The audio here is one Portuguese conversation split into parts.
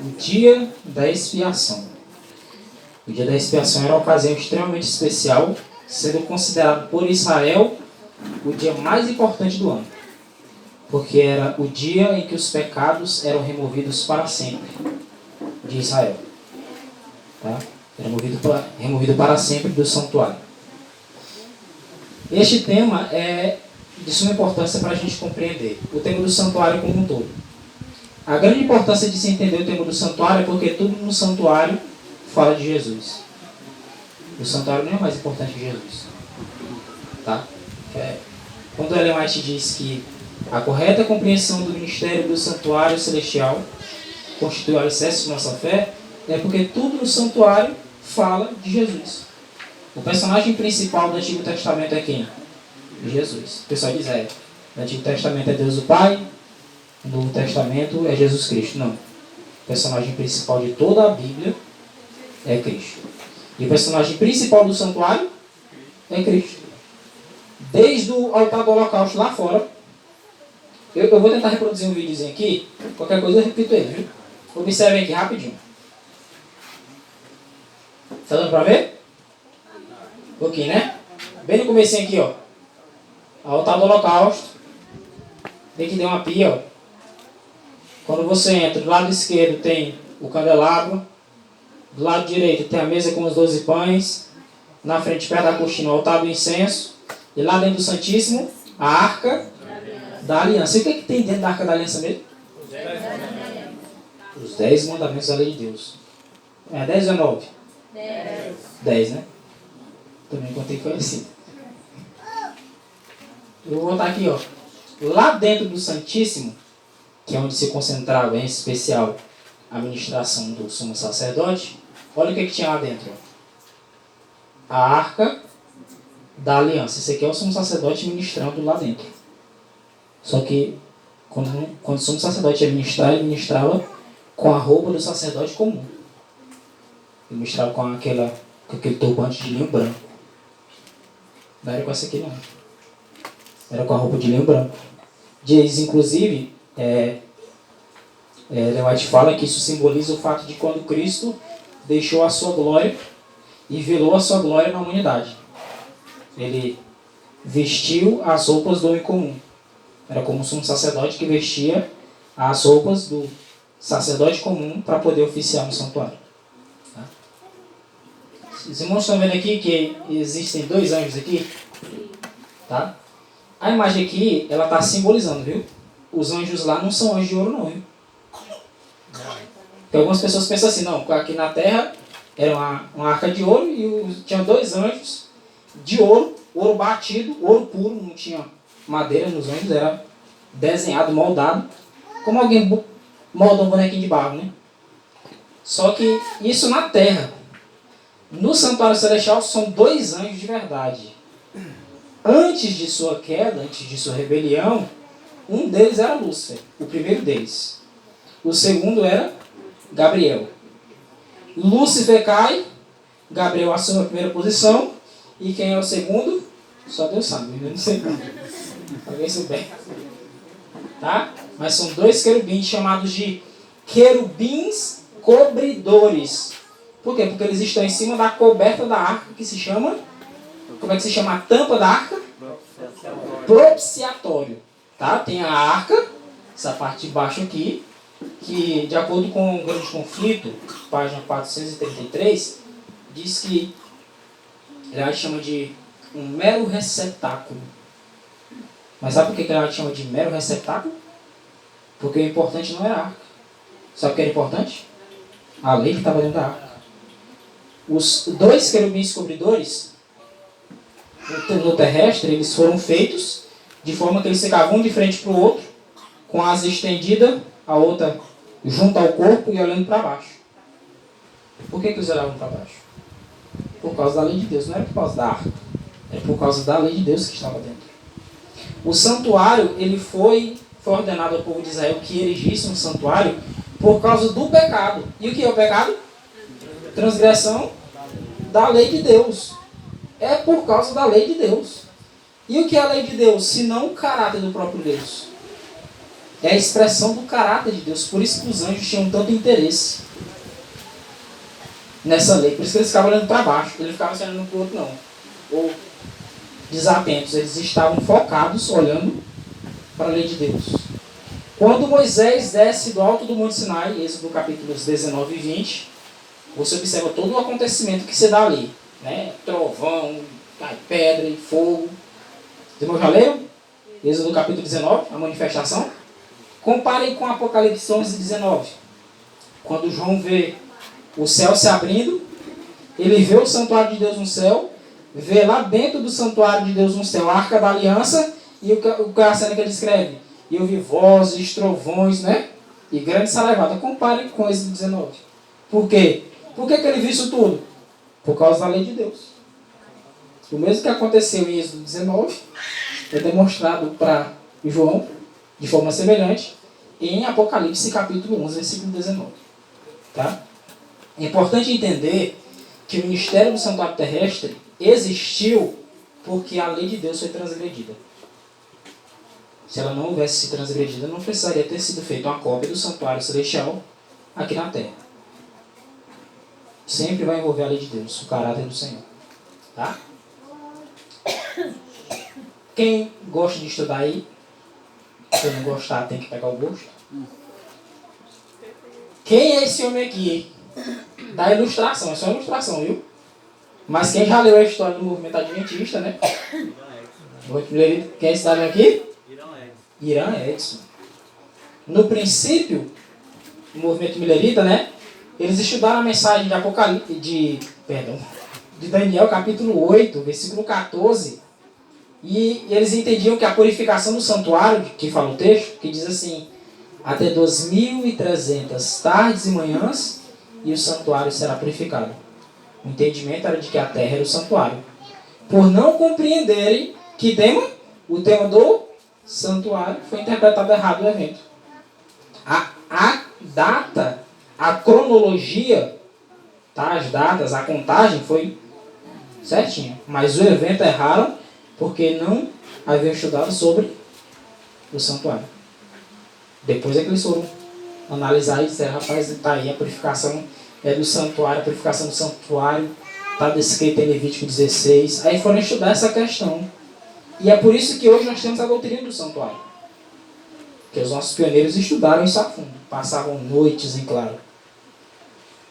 o dia da expiação. O dia da expiação era uma ocasião extremamente especial, sendo considerado por Israel o dia mais importante do ano. Porque era o dia em que os pecados eram removidos para sempre de Israel. Tá? Era removido para sempre do santuário. Este tema é de suma importância para a gente compreender o tema do santuário como um todo. A grande importância de se entender o tema do santuário é porque tudo no santuário fala de Jesus. O santuário não é mais importante que Jesus. Tá? Quando Ellen White diz que a correta compreensão do ministério do santuário celestial constitui o alicerce de nossa fé, é porque tudo no santuário fala de Jesus. O personagem principal do Antigo Testamento é quem? Jesus. O pessoal diz, no Antigo Testamento é Deus o Pai, no Novo Testamento é Jesus Cristo. Não. O personagem principal de toda a Bíblia é Cristo. E o personagem principal do santuário é Cristo. Desde o altar do holocausto lá fora, eu vou tentar reproduzir um videozinho aqui, qualquer coisa eu repito ele, viu? Observem aqui rapidinho. Está dando para ver? Um pouquinho, né? Bem no comecinho aqui, ó. Altar do holocausto. Tem que ter uma pia, ó. Quando você entra, do lado esquerdo tem o candelabro. Do lado direito tem a mesa com os 12 pães. Na frente, perto da cortina, o altar do incenso. E lá dentro do Santíssimo, a Arca da Aliança. E o que, que tem dentro da Arca da Aliança mesmo? Os 10 mandamentos da lei de Deus. 10 ou 9? 10, né? Também contei que foi assim. Eu vou botar aqui, ó. Lá dentro do Santíssimo, que é onde se concentrava em especial a ministração do sumo sacerdote, olha o que tinha lá dentro. Ó. A Arca da Aliança. Esse aqui é o sumo sacerdote ministrando lá dentro. Só que quando o sumo sacerdote ia ministrar, ele ministrava com a roupa do sacerdote comum. Ele ministrava com aquele turbante de linho branco. Não era com essa aqui não. Era com a roupa de linho branco. Diz, inclusive, Ellen White fala que isso simboliza o fato de quando Cristo deixou a sua glória e velou a sua glória na humanidade. Ele vestiu as roupas do homem comum. Era como um sumo sacerdote que vestia as roupas do sacerdote comum para poder oficiar no santuário. Tá? Os irmãos estão vendo aqui que existem 2 anjos aqui? Tá? A imagem aqui, ela está simbolizando, viu? Os anjos lá não são anjos de ouro não, viu? Porque algumas pessoas pensam assim, não, aqui na terra era uma arca de ouro e tinha 2 anjos de ouro, ouro batido, ouro puro, não tinha madeira nos anjos, era desenhado, moldado, como alguém molda um bonequinho de barro, né? Só que isso na terra. No santuário celestial são 2 anjos de verdade. Antes de sua queda, antes de sua rebelião, um deles era Lúcifer, o primeiro deles. O segundo era Gabriel. Lúcifer cai, Gabriel assume a primeira posição, e quem é o segundo? Só Deus sabe, eu não sei não. Alguém souber. Tá? Mas são 2 querubins chamados de querubins cobridores. Por quê? Porque eles estão em cima da coberta da arca que se chama... Como é que se chama a tampa da arca? Propiciatório. Tá? Tem a arca, essa parte de baixo aqui, que de acordo com o Grande Conflito, página 433, diz que ela chama de um mero receptáculo. Mas sabe por que ela chama de mero receptáculo? Porque o importante não era a arca. Sabe o que era importante? A lei que estava dentro da arca. Os 2 querubins cobridores no terrestre, eles foram feitos de forma que eles ficavam um de frente para o outro, com a asa estendida, a outra junto ao corpo e olhando para baixo. Por que eles olhavam para baixo? Por causa da lei de Deus, não era por causa da arca. Era por causa da lei de Deus que estava dentro. O santuário, ele foi ordenado ao povo de Israel que erigisse um santuário por causa do pecado. E o que é o pecado? Transgressão da lei de Deus. É por causa da lei de Deus. E o que é a lei de Deus? Se não o caráter do próprio Deus. É a expressão do caráter de Deus. Por isso que os anjos tinham tanto interesse nessa lei. Por isso que eles ficavam olhando para baixo. Eles ficavam olhando para o outro, não. Ou desatentos. Eles estavam focados, olhando para a lei de Deus. Quando Moisés desce do alto do Monte Sinai, Êxodo capítulos 19 e 20, você observa todo o acontecimento que se dá ali. Né? Trovão, cai pedra e fogo. Os irmãos já leram? Êxodo capítulo 19, a manifestação. Comparem com Apocalipse 11 e 19. Quando João vê o céu se abrindo, ele vê o santuário de Deus no céu, vê lá dentro do santuário de Deus no céu a Arca da Aliança, e a cena que ele escreve: e eu vi vozes, trovões, né? E grande saraivada. Comparem com esse 19. Por quê? Por que ele viu isso tudo? Por causa da lei de Deus. O mesmo que aconteceu em Êxodo 19 é demonstrado para João de forma semelhante em Apocalipse capítulo 11, versículo 19. Tá? É importante entender que o ministério do santuário terrestre existiu porque a lei de Deus foi transgredida. Se ela não houvesse sido transgredida, não precisaria ter sido feita uma cópia do santuário celestial aqui na terra. Sempre vai envolver a lei de Deus, o caráter do Senhor. Tá? Quem gosta de estudar aí, se não gostar, tem que pegar o gosto. Quem é esse homem aqui? Da ilustração, é só ilustração, viu? Mas quem já leu a história do movimento adventista, né? Quem é esse cidadão aqui? Irã Edson. No princípio, o movimento milerita, né? Eles estudaram a mensagem de Apocalipse, de Daniel capítulo 8, versículo 14. E eles entendiam que a purificação do santuário, que fala o texto, que diz assim: até 2.300 tardes e manhãs, e o santuário será purificado. O entendimento era de que a terra era o santuário. Por não compreenderem que o tema do santuário foi interpretado errado no evento. A data, a cronologia, tá? As datas, a contagem foi certinha. Mas o evento erraram porque não haviam estudado sobre o santuário. Depois é que eles foram analisar e disseram: rapaz, está aí a purificação do santuário, a purificação do santuário está descrita em Levítico 16. Aí foram estudar essa questão. E é por isso que hoje nós temos a doutrina do santuário. Porque os nossos pioneiros estudaram isso a fundo. Passavam noites em claro.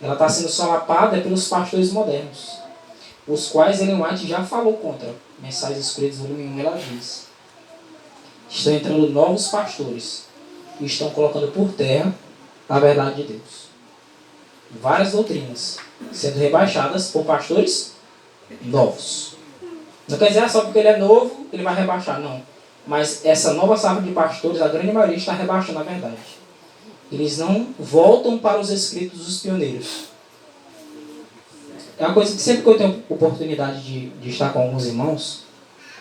Ela está sendo solapada pelos pastores modernos, os quais Ellen White já falou contra. Mensagens Escolhidas, volume 1, ela diz: estão entrando novos pastores e estão colocando por terra a verdade de Deus. Várias doutrinas sendo rebaixadas por pastores novos. Não quer dizer só porque ele é novo, ele vai rebaixar, não. Mas essa nova safra de pastores, a grande maioria está rebaixando a verdade. Eles não voltam para os escritos dos pioneiros. É uma coisa que sempre que eu tenho oportunidade de estar com alguns irmãos,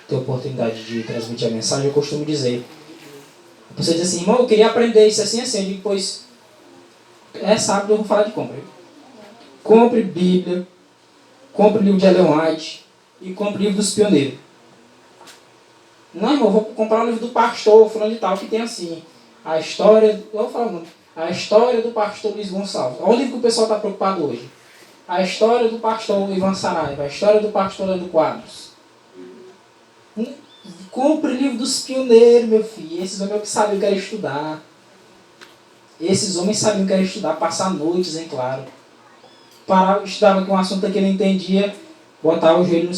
tenho oportunidade de transmitir a mensagem, eu costumo dizer. A pessoa diz assim: irmão, eu queria aprender isso assim, assim. Eu digo: pois, é sábado, eu vou falar de compra. Compre Bíblia, compre livro de Ellen White e compre livro dos pioneiros. Não, irmão, eu vou comprar o livro do pastor fulano de tal, que tem assim, a história, eu vou falar o nome, a história do pastor Luiz Gonçalves. Olha o livro que o pessoal está preocupado hoje. A história do pastor Ivan Saraiva, a história do pastor Leandro Quadros. Compre o livro dos pioneiros, meu filho. Esses homens que sabiam o que era estudar. Esses homens sabiam o que era estudar, passar noites em claro. Parava, estudava com um assunto que ele não entendia, botava o joelho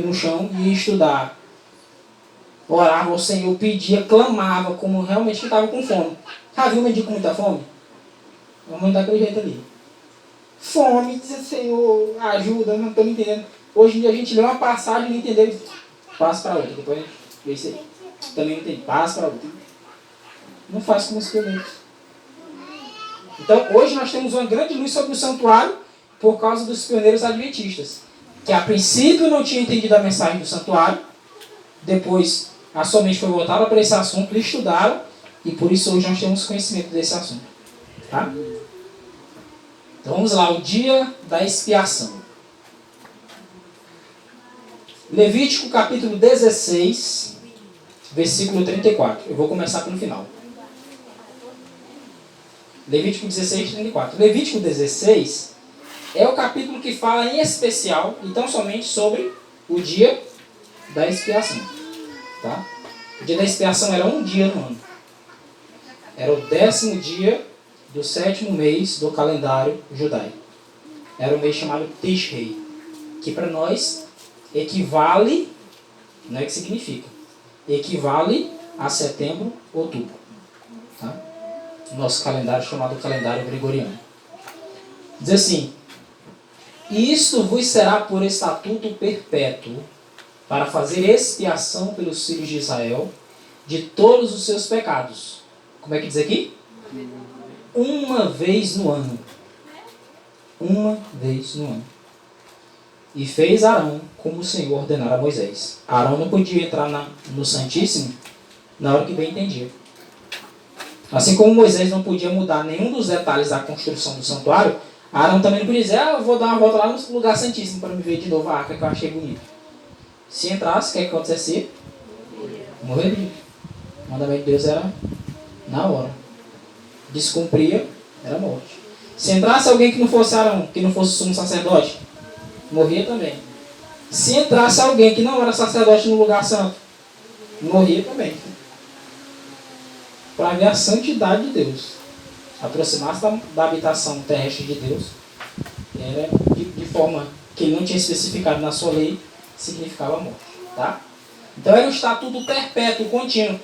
no chão e ia estudar. Orava ao Senhor, pedia, clamava, como realmente estava com fome. Já viu um mendigo com muita fome? Vamos daquele jeito ali. Fome, dizia: Senhor, ajuda, não estou me entendendo. Hoje em dia a gente lê uma passagem e não entendeu, passa para outra. Depois a gente vê isso aí. Também não entende, passa para outra. Não faz como os pioneiros. Então hoje nós temos uma grande luz sobre o santuário por causa dos pioneiros adventistas, que a princípio não tinham entendido a mensagem do santuário, depois a sua mente foi voltada para esse assunto, estudaram, e por isso hoje nós temos conhecimento desse assunto. Tá? Então vamos lá, o dia da expiação. Levítico capítulo 16, versículo 34. Eu vou começar pelo final. Levítico 16, 34. Levítico 16 é o capítulo que fala em especial, e tão somente sobre o dia da expiação. Tá? O dia da expiação era um dia no ano. Era o 10º dia do 7º mês do calendário judaico. Era um mês chamado Tishrei, que para nós equivale, não é que significa, equivale a setembro, outubro. Tá? Nosso calendário chamado calendário gregoriano. Diz assim: isto vos será por estatuto perpétuo, para fazer expiação pelos filhos de Israel de todos os seus pecados. Como é que diz aqui? Uma vez no ano. Uma vez no ano. E fez Arão como o Senhor ordenara a Moisés. Arão não podia entrar no Santíssimo na hora que bem entendia. Assim como Moisés não podia mudar nenhum dos detalhes da construção do santuário, Arão também não podia dizer: eu vou dar uma volta lá no lugar santíssimo para me ver de novo a arca que eu achei bonita. Se entrasse, o que aconteceria? Morreria. O mandamento de Deus era na hora. Descumpria, era morte. Se entrasse alguém que não fosse Arão, que não fosse sumo sacerdote, morria também. Se entrasse alguém que não era sacerdote no lugar santo, morria também. Para ver a santidade de Deus, aproximar-se da habitação terrestre de Deus, era de forma que ele não tinha especificado na sua lei, significava morte. Tá? Então era um estatuto perpétuo, contínuo.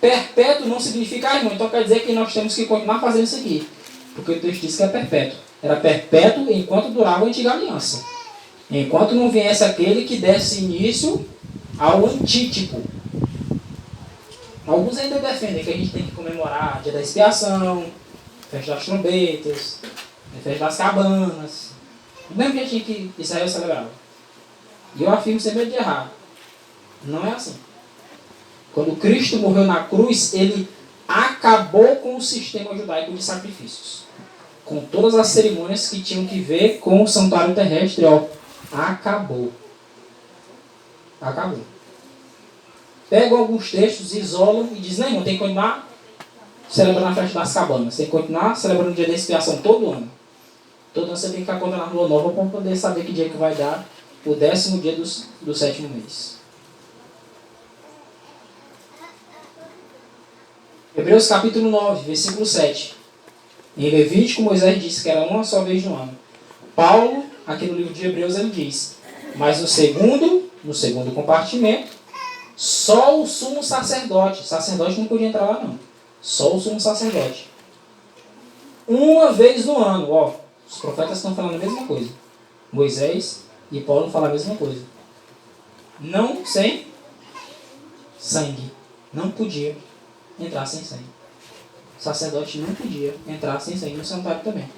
Perpétuo não significa, irmão, então quer dizer que nós temos que continuar fazendo isso aqui. Porque o texto diz que é perpétuo. Era perpétuo enquanto durava a antiga aliança. Enquanto não viesse aquele que desse início ao antítipo. Alguns ainda defendem que a gente tem que comemorar dia da expiação, festa das trombetas, festa das cabanas. Do mesmo jeitinho que Israel celebrava. E eu afirmo sem medo de errar. Não é assim. Quando Cristo morreu na cruz, ele acabou com o sistema judaico de sacrifícios. Com todas as cerimônias que tinham que ver com o santuário terrestre, ó. Acabou. Acabou. Pegam alguns textos, isolam e dizem: não, irmão, tem que continuar celebrando a festa das cabanas. Tem que continuar celebrando o dia da expiação todo ano. Todo ano você tem que ficar contando a lua nova para poder saber que dia que vai dar o 10º dia do 7º mês. Hebreus capítulo 9, versículo 7. Em Levítico, Moisés disse que era uma só vez no ano. Paulo, aqui no livro de Hebreus, ele diz: mas no segundo compartimento, só o sumo sacerdote não podia entrar lá não, só o sumo sacerdote, uma vez no ano. Ó, os profetas estão falando a mesma coisa. Moisés e Paulo falam a mesma coisa. Não sem sangue. Não podia entrar sem sangue. O sacerdote não podia entrar sem sangue no santuário também.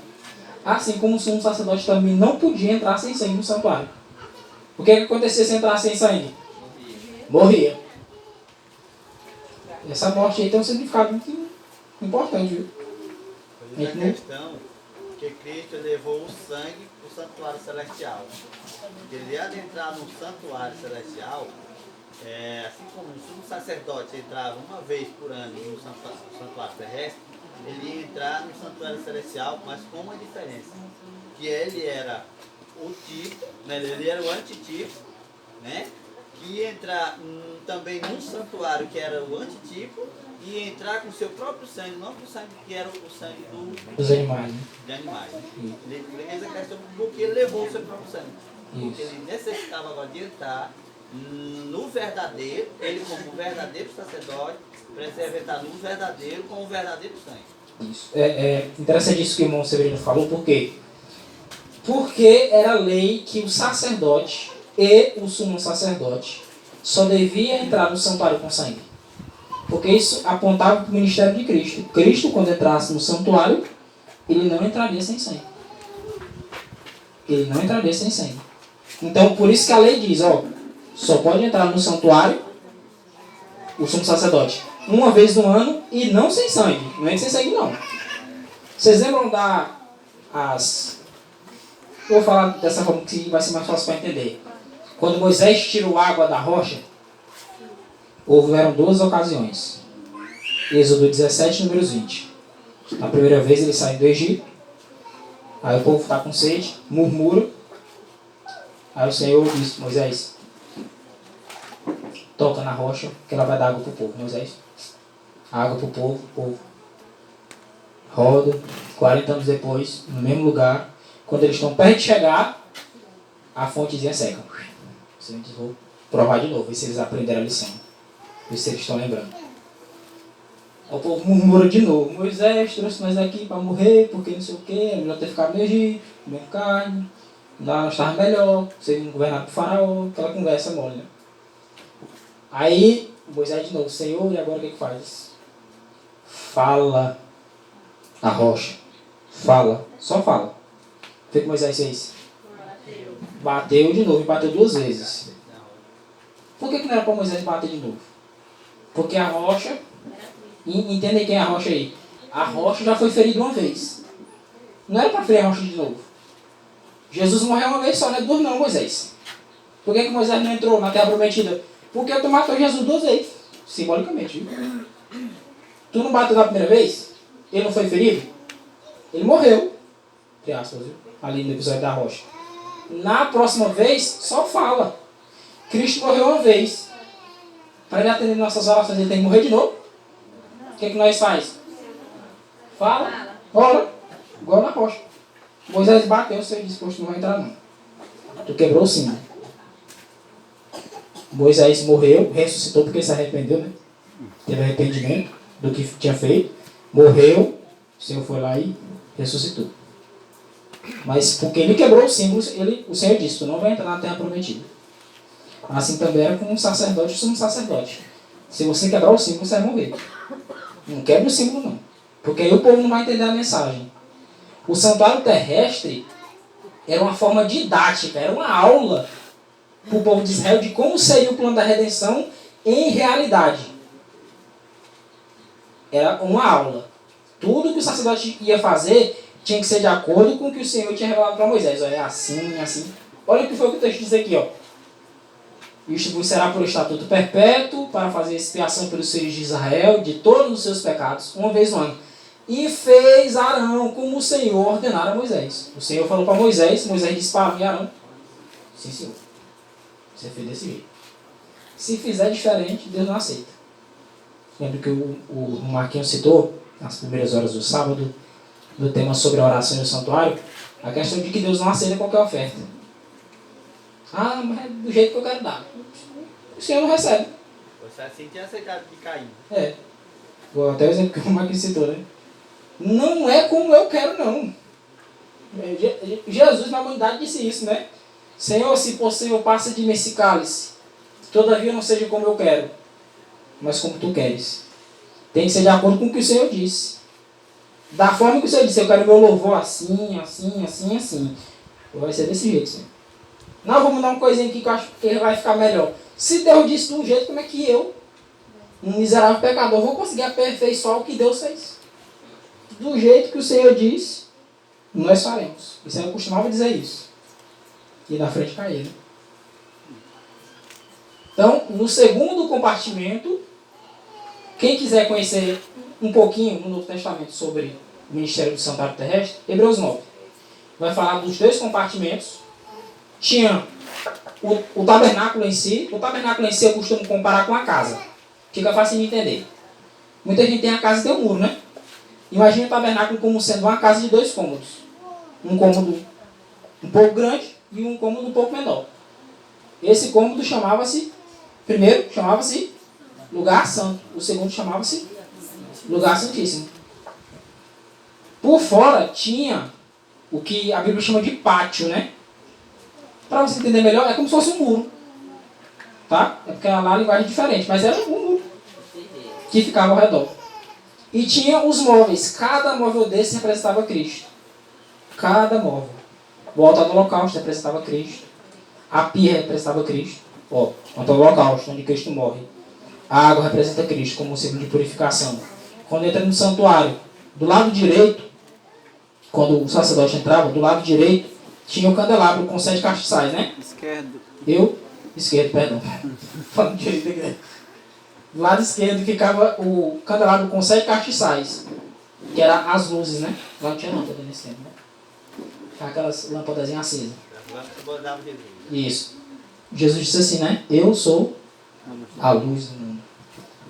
Assim como o sumo sacerdote também não podia entrar sem sangue no santuário. O que acontecia se entrar sem sangue? Morria. Essa morte aí tem um significado muito importante, viu? Pois é a questão que Cristo levou o sangue para o santuário celestial. Ele ia adentrar no santuário celestial, assim como o sumo sacerdote entrava uma vez por ano no santuário terrestre, ele ia entrar no santuário celestial, mas com uma diferença. Que ele era o tipo, né? Ele era o antitipo, né? Que ia entrar também num santuário que era o antitipo, e ia entrar com o seu próprio sangue, não com o sangue que era o sangue dos animais. Né? De animais. Ele fez a questão porque ele levou o seu próprio sangue. Porque Isso. ele necessitava agora de entrar no verdadeiro, ele como verdadeiro sacerdote, precisa entrar no verdadeiro com o verdadeiro sangue. Isso. É interessante isso que o irmão Severino falou, por quê? Porque era lei que o sacerdote e o sumo sacerdote só devia entrar no santuário com sangue. Porque isso apontava para o ministério de Cristo. Cristo, quando entrasse no santuário, ele não entraria sem sangue. Ele não entraria sem sangue. Então, por isso que a lei diz, ó, só pode entrar no santuário o sumo sacerdote uma vez no ano e não sem sangue. Não é sem sangue, não. Vocês lembram vou falar dessa forma que vai ser mais fácil para entender. Quando Moisés tirou água da rocha, houveram 2 ocasiões. Êxodo 17, números 20. Na primeira vez ele sai do Egito. Aí o povo está com sede, murmura. Aí o Senhor diz, Moisés, toca na rocha que ela vai dar água para o povo. Moisés, água para o povo roda. 40 anos depois, no mesmo lugar, quando eles estão perto de chegar, a fontezinha seca. O Senhor diz, vou provar de novo, ver se eles aprenderam a lição. Ver se eles estão lembrando. O povo murmura de novo. Moisés trouxe nós aqui para morrer, porque não sei o que, é melhor ter ficado no Egito, comendo carne. Lá nós estávamos melhor, sendo governado por Faraó, aquela conversa mole, né? Aí, Moisés de novo, Senhor, e agora o que faz? Fala a rocha. Fala, só fala. O que Moisés fez? Bateu de novo e bateu 2 vezes. Por que não era para Moisés bater de novo? Porque a rocha, entendem quem é a rocha aí? A rocha já foi ferida uma vez. Não era para ferir a rocha de novo. Jesus morreu uma vez só, não é 2 não, Moisés. Por que Moisés não entrou na terra prometida? Porque tu matou Jesus 2 vezes. Simbolicamente, viu? Tu não bateu na primeira vez? Ele não foi ferido? Ele morreu. Entre aspas, viu? Ali no episódio da rocha. Na próxima vez, só fala. Cristo morreu uma vez. Para ele atender nossas orações, ele tem que morrer de novo. O que nós faz? Fala. Ora. Igual na rocha. Moisés bateu, o Senhor disse, poxa, não vai entrar não. Tu quebrou o símbolo. Moisés morreu, ressuscitou porque se arrependeu, né? Teve arrependimento do que tinha feito. Morreu, o Senhor foi lá e ressuscitou. Mas porque ele quebrou o símbolo, o Senhor disse, tu não vai entrar na terra prometida. Assim também era com um sacerdote e sumo sacerdote. Se você quebrar o símbolo, você vai morrer. Não quebra o símbolo não. Porque aí o povo não vai entender a mensagem. O santuário terrestre era uma forma didática, era uma aula para o povo de Israel de como seria o plano da redenção em realidade. Era uma aula. Tudo que o sacerdote ia fazer tinha que ser de acordo com o que o Senhor tinha revelado para Moisés. Olha, é assim, assim. Olha o que foi que o texto diz aqui, ó. Isto vos será por estatuto perpétuo, para fazer expiação pelos filhos de Israel, de todos os seus pecados, uma vez no ano. E fez Arão como o Senhor ordenara a Moisés. O Senhor falou para Moisés, Moisés disse para mim, Arão, sim, Senhor, você fez desse jeito. Se fizer diferente, Deus não aceita. Lembra que o Marquinhos citou, nas primeiras horas do sábado, no tema sobre a oração no santuário, a questão de que Deus não aceita qualquer oferta. Ah, mas é do jeito que eu quero dar. O Senhor não recebe. Você assim tinha aceitado de Caim. É. Vou até o exemplo que o Marquinhos citou, né? Não é como eu quero, não. Jesus na humanidade disse isso, né? Senhor, se possível, passa de mim esse cálice. Todavia não seja como eu quero, mas como tu queres. Tem que ser de acordo com o que o Senhor disse. Da forma que o Senhor disse, eu quero meu louvor assim, assim, assim, assim. Vai ser desse jeito, Senhor. Não, vou mudar uma coisinha aqui que eu acho que ele vai ficar melhor. Se Deus disse de um jeito, como é que eu, um miserável pecador, vou conseguir aperfeiçoar o que Deus fez? Do jeito que o Senhor disse, nós faremos. O Senhor costumava dizer isso. E na frente cair, né? Então, no segundo compartimento, quem quiser conhecer um pouquinho no Novo Testamento sobre o ministério do santuário terrestre, Hebreus 9. Vai falar dos 2 compartimentos. Tinha o tabernáculo em si. O tabernáculo em si eu costumo comparar com a casa. Fica fácil de entender. Muita gente tem a casa e tem um muro, né? Imagine o tabernáculo como sendo uma casa de 2 cômodos. Um cômodo um pouco grande e um cômodo um pouco menor. Esse cômodo chamava-se, primeiro chamava-se lugar santo. O segundo chamava-se lugar santíssimo. Por fora tinha o que a Bíblia chama de pátio, né? Para você entender melhor, é como se fosse um muro. Tá? É porque lá a linguagem é diferente, mas era um muro que ficava ao redor. E tinha os móveis. Cada móvel desse representava Cristo. Cada móvel. O altar do holocausto representava Cristo. A pia representava Cristo. Ó, o altar do holocausto, onde Cristo morre. A água representa Cristo como um símbolo de purificação. Quando entra no santuário, do lado direito, quando o sacerdote entrava, do lado direito, tinha o candelabro com 7 castiçais, né? Esquerdo, perdão. Falando direito aqui. Do lado esquerdo ficava o candelabro com 7 castiçais. Que eram as luzes, né? Lá não tinha lâmpada nesse tempo, né? Aquelas lâmpadas acesas. Isso. Jesus disse assim, né? Eu sou a luz do mundo.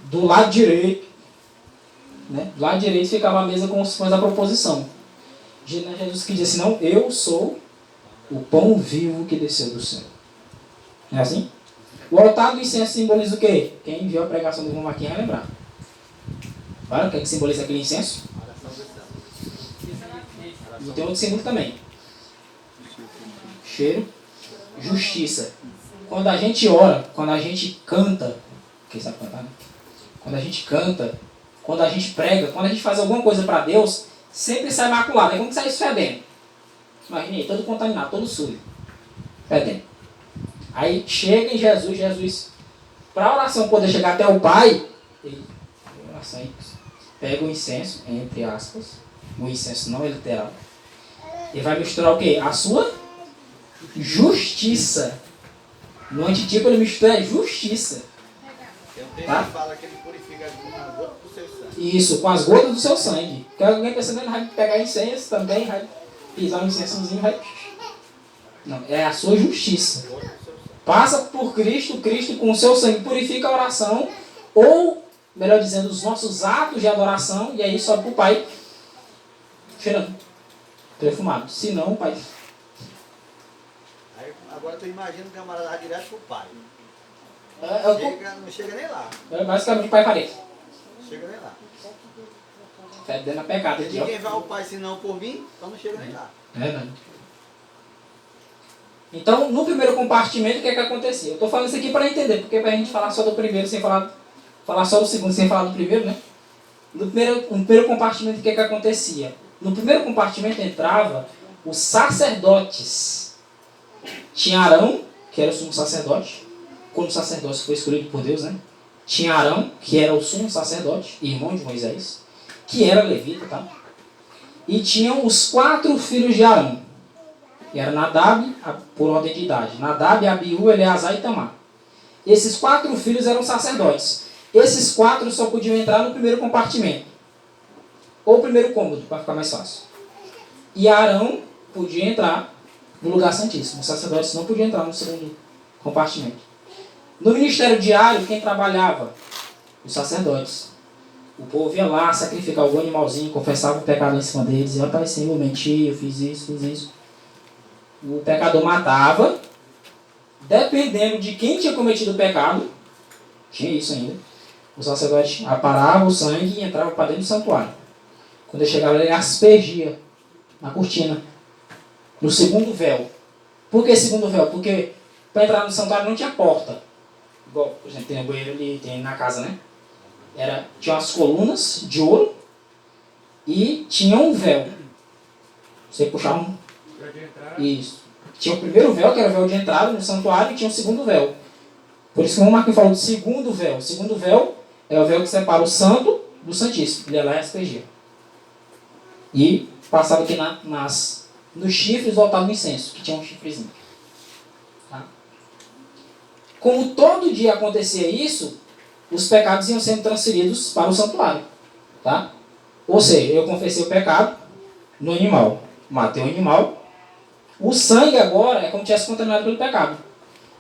Do lado direito, né? Do lado direito ficava a mesa com a proposição. Jesus que disse assim, não, eu sou o pão vivo que desceu do céu. Não é assim? O altar do incenso simboliza o quê? Quem viu a pregação do irmão Marquinhos vai lembrar. Claro, o que é que simboliza aquele incenso? E tem outro símbolo também. Cheiro, justiça. Quando a gente ora, quando a gente canta, quem sabe cantar, né? Quando a gente canta, quando a gente prega, quando a gente faz alguma coisa para Deus, sempre sai maculado. É como que sai isso fedendo. Imagine aí, todo contaminado, todo sujo. Fedendo. Aí chega em Jesus, para a oração poder chegar até o Pai, ele pega o incenso, entre aspas, o incenso não é literal, e vai misturar o quê? A sua justiça. No antitipo ele mistura justiça. Tem um texto que fala que ele purifica com as gotas do seu sangue. Isso, com as gotas do seu sangue. Porque alguém pensando, ele vai pegar incenso também, vai pisar um incensozinho, vai... Não, é a sua justiça. Passa por Cristo, Cristo com o seu sangue purifica a oração, ou, melhor dizendo, os nossos atos de adoração, e aí sobe para o Pai, cheirando, perfumado. Se não, o Pai... Aí, agora tu imagina o camarada vai direto pro Pai. Não chega nem lá. É basicamente o Pai faria. Não chega nem lá. Fedendo a pecado aqui, ó. Ninguém vai ao Pai senão por mim, então não chega nem lá. É verdade. Então, no primeiro compartimento, o que é que acontecia? Eu estou falando isso aqui para entender, porque para a gente falar só do primeiro sem falar só do segundo sem falar do primeiro, né? No primeiro compartimento, o que é que acontecia? No primeiro compartimento entrava os sacerdotes. Tinha Arão, que era o sumo sacerdote, quando o sacerdócio foi escolhido por Deus, né? Tinha Arão, que era o sumo sacerdote, irmão de Moisés, que era levita, tá? E tinham os 4 filhos de Arão. Que era Nadab, por ordem de idade. Nadab, Abiú, Eleazar e Tamar. Esses 4 filhos eram sacerdotes. Esses 4 só podiam entrar no primeiro compartimento. Ou primeiro cômodo, para ficar mais fácil. E Arão podia entrar no lugar santíssimo. Os sacerdotes não podiam entrar no segundo compartimento. No ministério diário, quem trabalhava? Os sacerdotes. O povo ia lá sacrificar algum animalzinho, confessava o pecado em cima deles. Dizia, Pai, Senhor, eu menti, eu fiz isso. O pecador matava, dependendo de quem tinha cometido o pecado, tinha isso ainda, o sacerdote aparava o sangue e entrava para dentro do santuário. Quando ele chegava, ele aspergia na cortina, no segundo véu. Por que segundo véu? Porque para entrar no santuário não tinha porta. Igual, por exemplo, tem um banheiro ali, tem na casa, né? Tinha umas colunas de ouro e tinha um véu. Você puxava um... Isso. Tinha o primeiro véu, que era o véu de entrada no santuário, e tinha o segundo véu. Por isso que o Marquinhos falou do segundo véu. O segundo véu é o véu que separa o santo do santíssimo. Ele ia lá e aspergia. E passava aqui nos chifres do altar do incenso, que tinha um chifrezinho. Tá? Como todo dia acontecia isso, os pecados iam sendo transferidos para o santuário. Tá? Ou seja, eu confessei o pecado no animal. Matei o animal. O sangue agora é como se tivesse contaminado pelo pecado.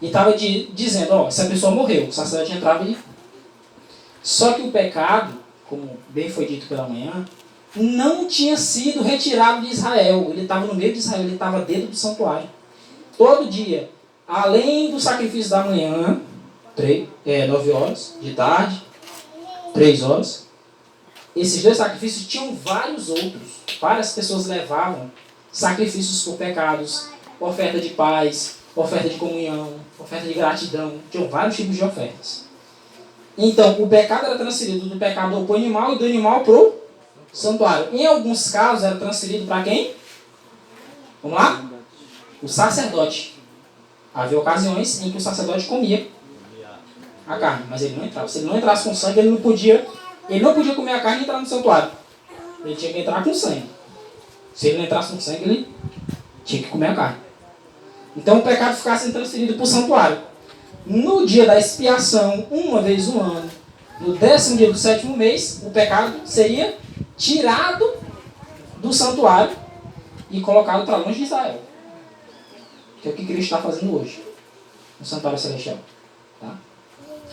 E estava dizendo, ó, essa pessoa morreu. O sacerdote entrava e... Só que o pecado, como bem foi dito pela manhã, não tinha sido retirado de Israel. Ele estava no meio de Israel, ele estava dentro do santuário. Todo dia, além do sacrifício da manhã, 9 horas, de tarde, 3 horas, esses 2 sacrifícios tinham vários outros. Várias pessoas levavam sacrifícios por pecados, oferta de paz, oferta de comunhão, oferta de gratidão. Tinham vários tipos de ofertas. Então, o pecado era transferido do pecador para o animal e do animal para o santuário. Em alguns casos, era transferido para quem? Vamos lá? O sacerdote. Havia ocasiões em que o sacerdote comia a carne, mas ele não entrava. Se ele não entrasse com sangue, ele não podia comer a carne e entrar no santuário. Ele tinha que entrar com sangue. Se ele não entrasse com sangue, ele tinha que comer a carne. Então o pecado ficava sendo transferido para o santuário. No dia da expiação, uma vez no ano, no 10º dia do 7º mês, o pecado seria tirado do santuário e colocado para longe de Israel. Que é o que Cristo está fazendo hoje, no santuário celestial. Tá?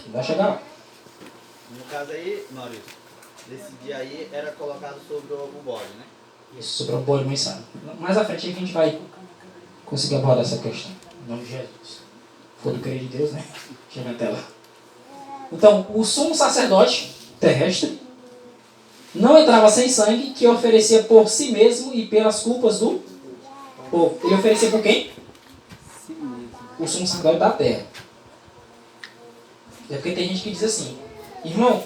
Vai chegar lá. No caso aí, Maurício, desse dia aí era colocado sobre o bode, né? Isso, sobre o bode mensal. Mais à frente a gente vai conseguir abordar essa questão. Em nome de Jesus. For do querer de Deus, né? Chega até lá. Então, o sumo sacerdote terrestre não entrava sem sangue, que oferecia por si mesmo e pelas culpas do povo. Ele oferecia por quem? O sumo sacerdote da terra. É porque tem gente que diz assim, irmão,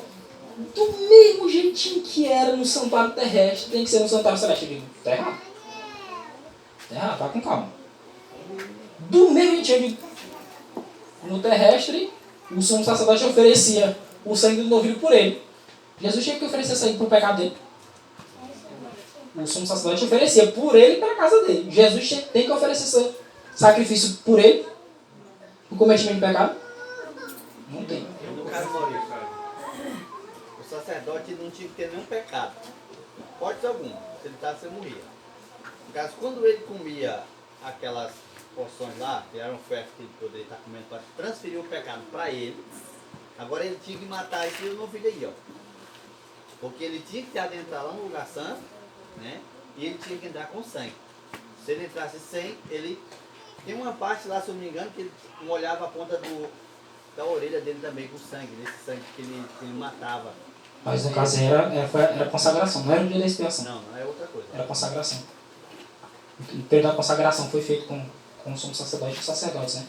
do mesmo jeitinho que era no santuário terrestre, tem que ser no santuário celeste. Eu digo, tá errado. Tá errado, vai com calma. Do mesmo jeitinho, eu digo, no terrestre, o sumo sacerdote oferecia o sangue do novilho por ele. Jesus tinha que oferecer sangue por pecado dele. O sumo sacerdote oferecia por ele e para a casa dele. Jesus tem que oferecer sacrifício por ele, por cometimento de pecado? Não tem. No caso, Maurício, o sacerdote não tinha que ter nenhum pecado. Hipótese alguma. Se ele estava, você morria. No caso, quando ele comia aquelas porções lá, que eram ofertas que ele poderia estar comendo para transferir o pecado para ele, agora ele tinha que matar esse novilho aí, ó. Porque ele tinha que adentrar lá no lugar santo, né? E ele tinha que entrar com sangue. Se ele entrasse sem, ele... Tem uma parte lá, se eu não me engano, que ele molhava a ponta da orelha dele também com sangue, desse sangue que ele matava. Mas no caso era consagração, não era o dia da expiação. Não, não é outra coisa. Era consagração. O período da consagração foi feito com o sumo sacerdote e os sacerdotes, né?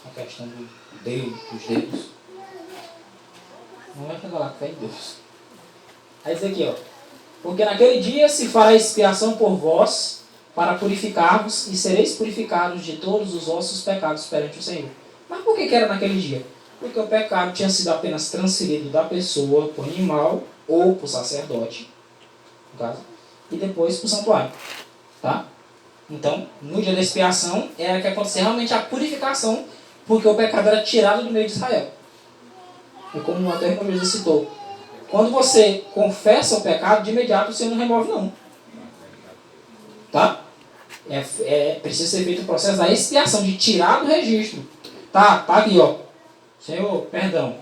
A questão do dedo, dos dedos. Não vai chegar lá, que fé em Deus. Aí diz aqui, ó. Porque naquele dia se fará expiação por vós, para purificar-vos, e sereis purificados de todos os vossos pecados perante o Senhor. Mas por que era naquele dia? Porque o pecado tinha sido apenas transferido da pessoa para o animal ou para o sacerdote, no caso, e depois para o santuário. Tá? Então, no dia da expiação, era que acontecia realmente a purificação, porque o pecado era tirado do meio de Israel. E como até o irmão Jesus citou, quando você confessa o pecado, de imediato você não remove não. Tá? Precisa ser feito o processo da expiação, de tirar do registro. Tá aqui, ó. Senhor, perdão.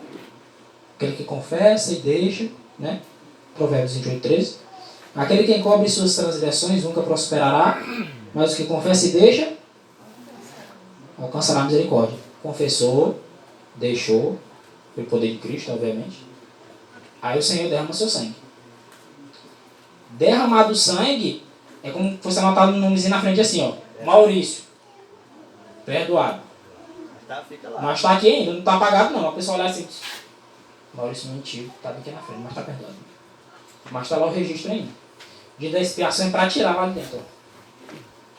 Aquele que confessa e deixa, né? Provérbios 28, 13. Aquele que encobre suas transgressões nunca prosperará, mas o que confessa e deixa, alcançará a misericórdia. Confessou, deixou, pelo poder de Cristo, obviamente. Aí o Senhor derrama seu sangue. Derramado o sangue, é como se fosse anotado um nomezinho na frente assim, ó. Maurício, perdoado. Fica lá. Mas está aqui ainda, não está apagado não. A pessoa olhar assim, Maurício mentiu, está aqui na frente, mas está perdoado. Mas está lá o registro ainda. O dia da expiação é para tirar lá de dentro, ó.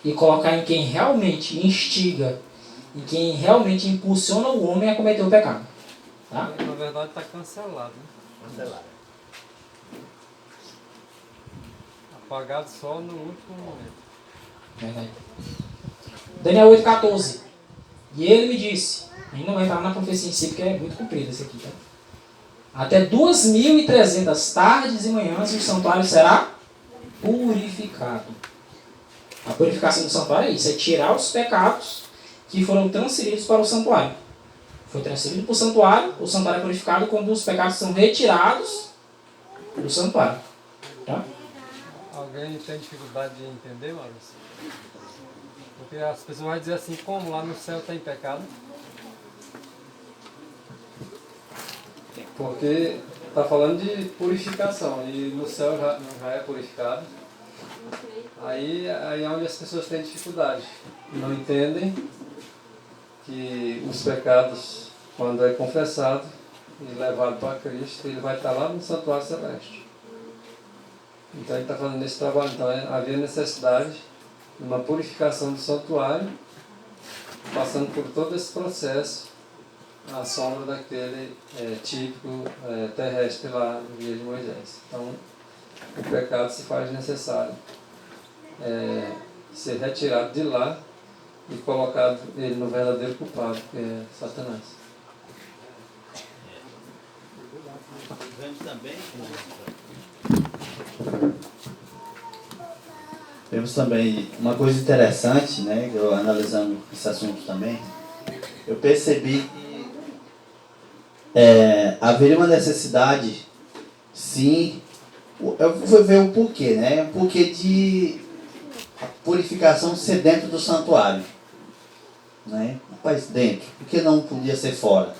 E colocar em quem realmente instiga, em quem realmente impulsiona o homem a cometer o pecado. Tá? Na verdade está cancelado, né? Cancelado. Apagado só no último momento. Verdade. Daniel 8,14. E ele me disse, a gente não vai entrar na profecia em si, porque é muito comprido esse aqui, tá? Até 2.300 tardes e manhãs o santuário será purificado. A purificação do santuário é isso, é tirar os pecados que foram transferidos para o santuário. Foi transferido para o santuário é purificado quando os pecados são retirados do santuário. Tá? Alguém tem dificuldade de entender, Maurício? Porque as pessoas vão dizer assim, como lá no céu tem pecado? Porque está falando de purificação e no céu já é purificado. Aí é onde as pessoas têm dificuldade. Não entendem que os pecados, quando é confessado e levado para Cristo, ele vai estar lá no santuário celeste. Então ele está fazendo esse trabalho. Então havia necessidade de uma purificação do santuário, passando por todo esse processo, à sombra daquele típico terrestre lá no dia de Moisés. Então o pecado se faz necessário ser retirado de lá e colocado ele no verdadeiro culpado, que é Satanás. Vemos também Vemos também uma coisa interessante, né, eu analisando esse assunto também, eu percebi que haveria uma necessidade, sim, eu vou ver o porquê, né, o porquê de a purificação ser dentro do santuário, né, rapaz, dentro, por que não podia ser fora?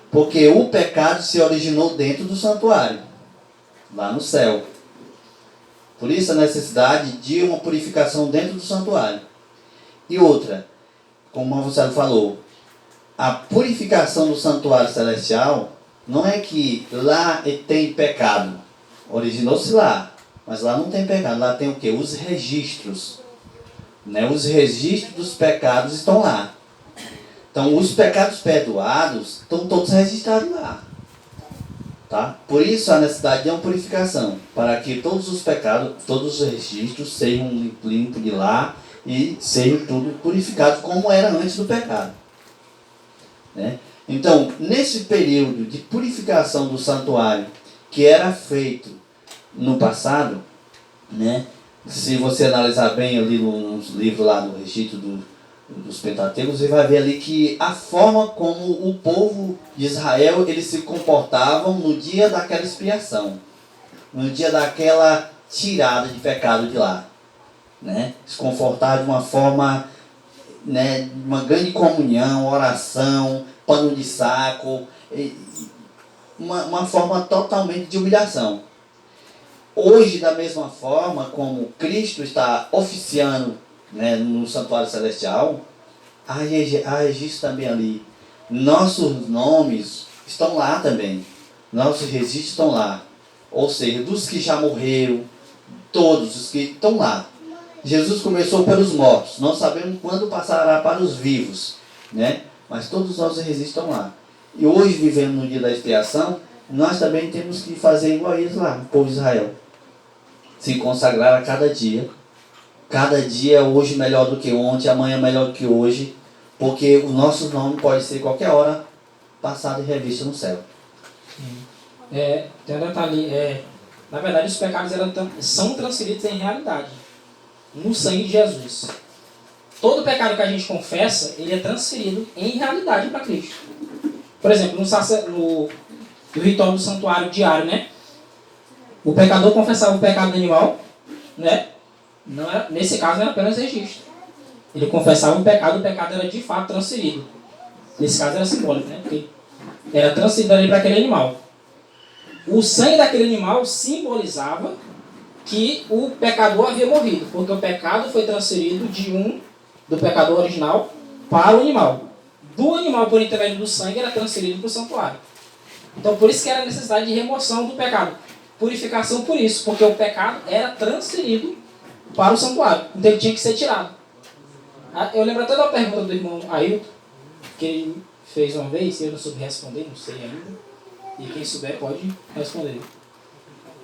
Porque o pecado se originou dentro do santuário, lá no céu. Por isso a necessidade de uma purificação dentro do santuário. E outra, como o Marcelo falou, a purificação do santuário celestial não é que lá tem pecado. Originou-se lá, mas lá não tem pecado. Lá tem o quê? Os registros. Né? Os registros dos pecados estão lá. Então os pecados perdoados estão todos registrados lá. Tá? Por isso a necessidade de uma purificação, para que todos os pecados, todos os registros sejam limpos de lá e sejam tudo purificados como era antes do pecado. Né? Então, nesse período de purificação do santuário que era feito no passado, né? Se você analisar bem ali nos livros lá do registro dos Pentateucos, você vai ver ali que a forma como o povo de Israel eles se comportavam no dia daquela expiação, no dia daquela tirada de pecado de lá, né? Se comportar de uma forma, né, uma grande comunhão, oração, pano de saco, uma forma totalmente de humilhação. Hoje, da mesma forma como Cristo está oficiando, né, no santuário celestial, há registro também ali. Nossos nomes estão lá também. Nossos registros estão lá. Ou seja, dos que já morreram, todos os que estão lá. Jesus começou pelos mortos. Não sabemos quando passará para os vivos, né? Mas todos os nossos registros estão lá. E hoje, vivendo no dia da expiação, nós também temos que fazer igual a eles lá, o povo de Israel. Se consagrar a cada dia. Cada dia hoje melhor do que ontem, amanhã melhor do que hoje, porque o nosso nome pode ser qualquer hora passado e revisto no céu. Tem um detalhe, na verdade os pecados são transferidos em realidade, no sangue de Jesus. Todo pecado que a gente confessa, ele é transferido em realidade para Cristo. Por exemplo, no ritual do santuário diário, né? O pecador confessava o pecado do animal, né? Não era, nesse caso não era apenas registro. Ele confessava o pecado era de fato transferido. Nesse caso era simbólico, né? Porque era transferido ali para aquele animal. O sangue daquele animal simbolizava que o pecador havia morrido, porque o pecado foi transferido do pecador original para o animal. Do animal, por intermédio do sangue, era transferido para o santuário. Então, por isso que era a necessidade de remoção do pecado. Purificação por isso, porque o pecado era transferido para o santuário. Então, ele tinha que ser tirado. Eu lembro até da pergunta do irmão Ailton, que ele fez uma vez, eu não soube responder, não sei ainda. E quem souber pode responder.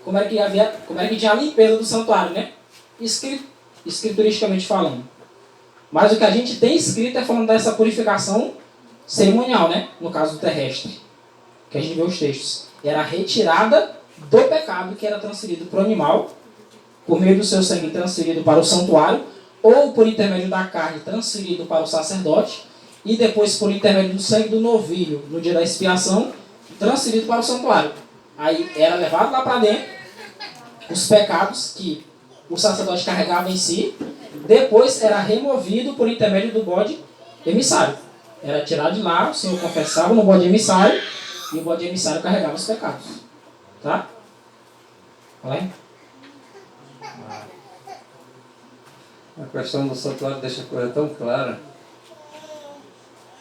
Como era que tinha a limpeza do santuário, né? Escrituristicamente falando. Mas o que a gente tem escrito é falando dessa purificação cerimonial, né? No caso do terrestre. Que a gente vê os textos. Era a retirada do pecado que era transferido para o animal, por meio do seu sangue transferido para o santuário, ou por intermédio da carne transferido para o sacerdote, e depois por intermédio do sangue do novilho, no dia da expiação, transferido para o santuário. Aí era levado lá para dentro os pecados que o sacerdote carregava em si, depois era removido por intermédio do bode emissário. Era tirado de lá, o Senhor confessava no bode emissário, e o bode emissário carregava os pecados. Tá? Fala aí. A questão do santuário deixa a coisa tão clara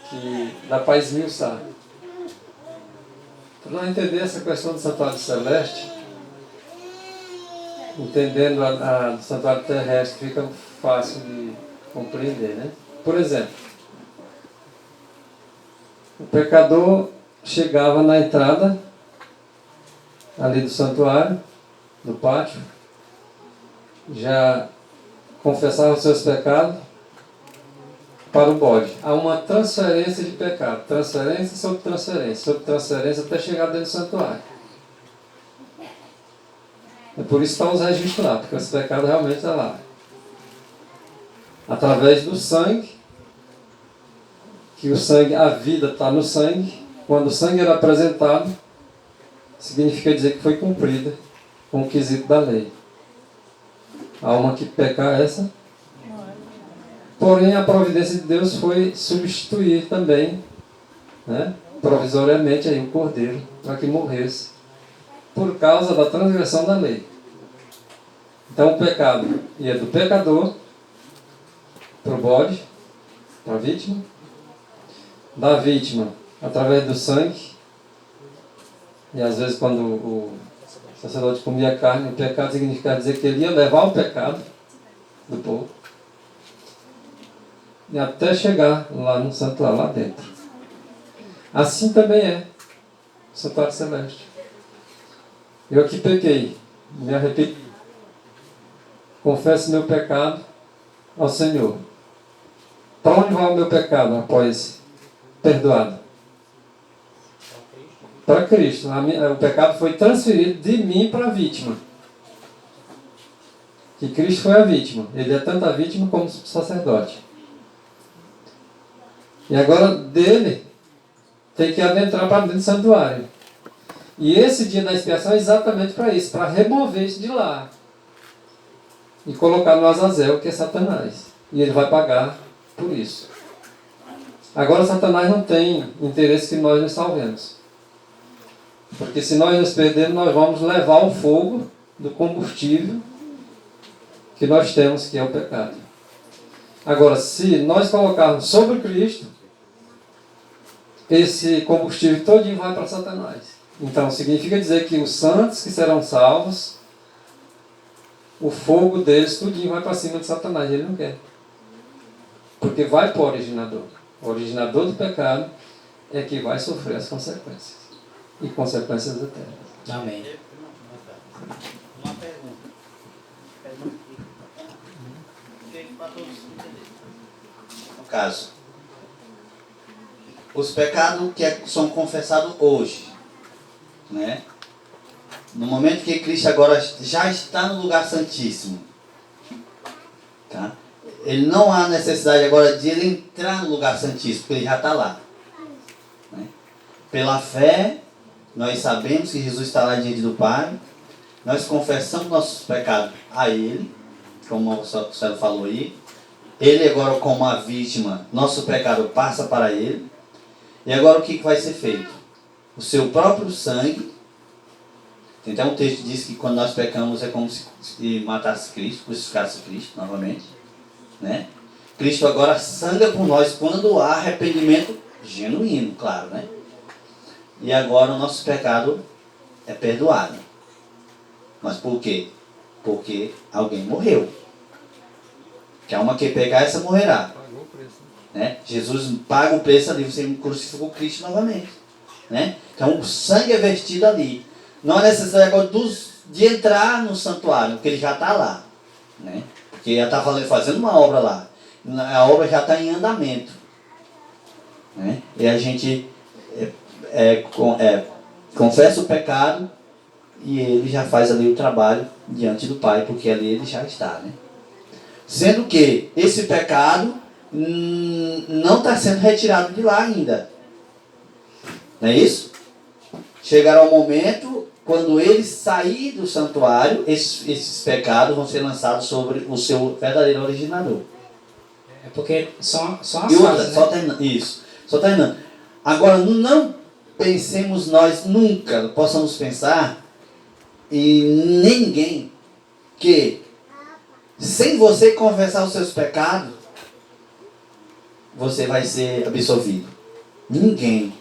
que dá para esmiuçar. Para não entender essa questão do santuário celeste, entendendo a do santuário terrestre fica fácil de compreender, né? Por exemplo, o pecador chegava na entrada ali do santuário, do pátio, já confessava os seus pecados para o bode. Há uma transferência de pecado, transferência sobre transferência até chegar dentro do santuário. É por isso que está os registros lá, porque esse pecado realmente está lá. Através do sangue, que o sangue, a vida está no sangue. Quando o sangue era apresentado, significa dizer que foi cumprida com o quesito da lei. A alma que pecar essa. Porém, a providência de Deus foi substituir também, né, provisoriamente aí, o cordeiro, para que morresse, por causa da transgressão da lei. Então o pecado ia do pecador para o bode, para a vítima, da vítima através do sangue, e às vezes quando o sacerdote comia carne, o pecado significa dizer que ele ia levar o pecado do povo, e até chegar lá no santuário, lá dentro. Assim também é o santuário celeste. Eu aqui pequei, me arrependi, confesso meu pecado ao Senhor. Para onde vai o meu pecado após perdoado? Para Cristo. O pecado foi transferido de mim para a vítima. Que Cristo foi a vítima. Ele é tanto a vítima como o sacerdote. E agora dele tem que adentrar para dentro do santuário. E esse dia da expiação é exatamente para isso, para remover isso de lá. E colocar no Azazel, que é Satanás. E ele vai pagar por isso. Agora Satanás não tem interesse que nós nos salvemos. Porque se nós nos perdermos, nós vamos levar o fogo do combustível que nós temos, que é o pecado. Agora, se nós colocarmos sobre Cristo, esse combustível todinho vai para Satanás. Então, significa dizer que os santos que serão salvos, o fogo deles tudinho vai para cima de Satanás. Ele não quer. Porque vai para o originador. O originador do pecado é que vai sofrer as consequências. E consequências eternas. Amém. Uma pergunta. Para todos entenderem. No caso, os pecados que são confessados hoje, né? No momento que Cristo agora já está no lugar santíssimo, tá? Ele não há necessidade agora de ele entrar no lugar santíssimo, porque ele já está lá, né? Pela fé, nós sabemos que Jesus está lá diante do Pai, nós confessamos nossos pecados a Ele, como o senhor falou aí. Ele agora, como a vítima, nosso pecado passa para Ele. E agora o que vai ser feito? O seu próprio sangue. Tem até um texto que diz que quando nós pecamos é como se matasse Cristo, crucificasse Cristo novamente, né? Cristo agora sangra por nós quando há arrependimento genuíno, claro, né? E agora o nosso pecado é perdoado. Mas por quê? Porque alguém morreu. Que a alma que pecar, essa morrerá. Pagou o preço. Né? Jesus paga o preço ali, você crucificou Cristo novamente. Né? Então o sangue é vertido ali. Não é necessário agora de entrar no santuário, porque ele já está lá. Né? Porque já está fazendo uma obra lá. A obra já está em andamento. Né? E a gente confessa o pecado e ele já faz ali o trabalho diante do Pai, porque ali ele já está. Né? Sendo que esse pecado não está sendo retirado de lá ainda. Não é isso? Chegará o momento, quando ele sair do santuário, esses pecados vão ser lançados sobre o seu verdadeiro originador. É porque são as E outra, fases, né? só terminando. Isso, só terminando. Agora, não pensemos nós nunca, possamos pensar em ninguém que, sem você confessar os seus pecados, você vai ser absolvido. Ninguém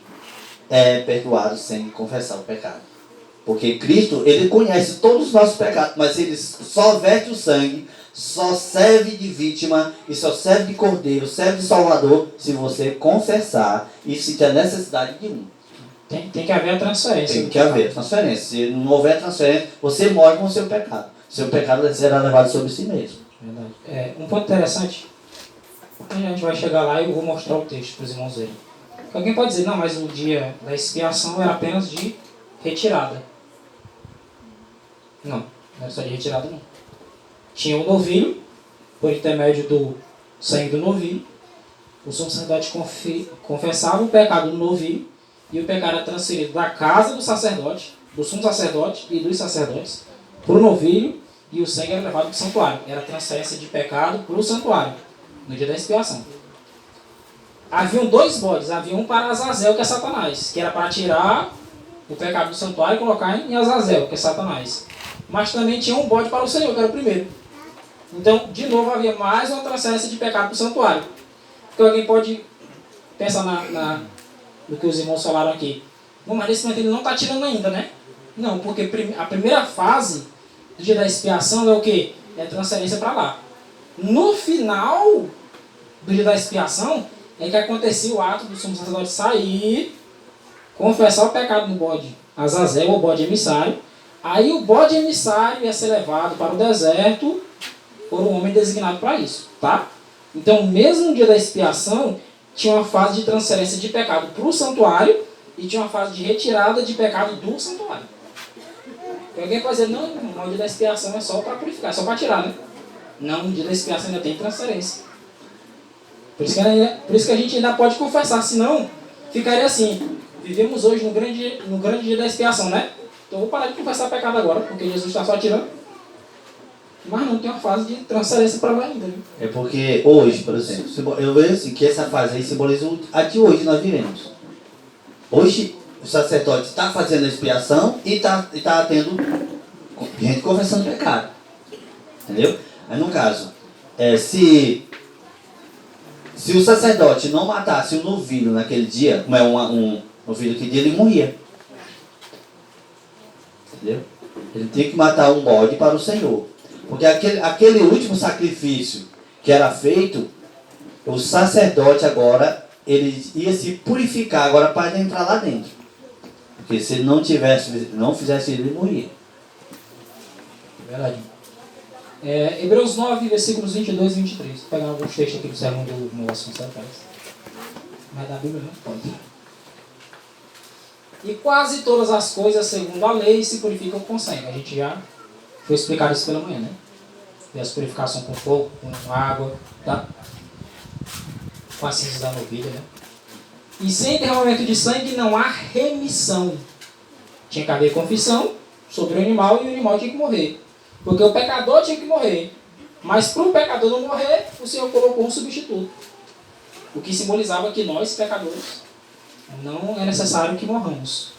é perdoado sem confessar o pecado. Porque Cristo, ele conhece todos os nossos pecados, mas ele só verte o sangue, só serve de vítima e só serve de cordeiro, serve de salvador, se você confessar e se tiver necessidade de um. Tem que haver a transferência. Tem que haver transferência. Se não houver transferência, você morre com o seu pecado. Seu pecado será levado sobre si mesmo. Verdade. Um ponto interessante, a gente vai chegar lá e eu vou mostrar o texto para os irmãos verem. Alguém pode dizer, não, mas o dia da expiação era apenas de retirada. Não. Não era só de retirada, não. Tinha o novilho, por intermédio do sangue do novilho. O sumo sacerdote confessava o pecado do novilho e o pecado era transferido da casa do sacerdote, do sumo sacerdote e dos sacerdotes para o novilho, e o sangue era levado para o santuário. Era transferência de pecado para o santuário, no dia da expiação. Haviam 2 bodes. Havia um para Azazel, que é Satanás, que era para tirar o pecado do santuário e colocar em Azazel, que é Satanás. Mas também tinha um bode para o Senhor, que era o primeiro. Então, de novo, havia mais uma transferência de pecado para o santuário. Então alguém pode pensar no que os irmãos falaram aqui. Bom, mas nesse momento ele não está tirando ainda, né? Não, porque a primeira fase do dia da expiação é o quê? É a transferência para lá. No final do dia da expiação é que acontecia o ato do sumo sacerdote sair, confessar o pecado do bode Azazel, o bode emissário. Aí o bode emissário ia ser levado para o deserto por um homem designado para isso, tá? Então, mesmo no dia da expiação, tinha uma fase de transferência de pecado para o santuário e tinha uma fase de retirada de pecado do santuário. Então, alguém pode dizer, não, no dia da expiação é só para purificar, é só para tirar, né? Não, no dia da expiação ainda tem transferência. Por isso que a gente ainda pode confessar, senão ficaria assim, vivemos hoje no grande dia da expiação, né? Então, eu vou parar de confessar pecado agora, porque Jesus está só tirando. Mas não tem uma fase de transferência para lá ainda, né? É porque hoje, por exemplo, eu vejo assim, que essa fase aí simboliza a de hoje nós vivemos. Hoje o sacerdote está fazendo a expiação e tá tendo gente confessando pecado. Entendeu? Aí no caso, se o sacerdote não matasse um novilho naquele dia, como é um novilho que dia, ele morria. Entendeu? Ele tinha que matar um bode para o Senhor. Porque aquele último sacrifício que era feito, o sacerdote agora, ele ia se purificar agora para entrar lá dentro. Porque se ele não fizesse isso, ele morria. Verdade. Hebreus 9, versículos 22 e 23. Vou pegar alguns textos aqui do sermão do moço, sabe? Mas da Bíblia não pode. E quase todas as coisas, segundo a lei, se purificam com sangue. A gente já foi explicado isso pela manhã, né? E as purificações com fogo, com água, tá? Com a cinza da novilha, né? E sem derramamento de sangue não há remissão. Tinha que haver confissão sobre o animal e o animal tinha que morrer. Porque o pecador tinha que morrer. Mas para o pecador não morrer, o Senhor colocou um substituto. O que simbolizava que nós, pecadores, não é necessário que morramos.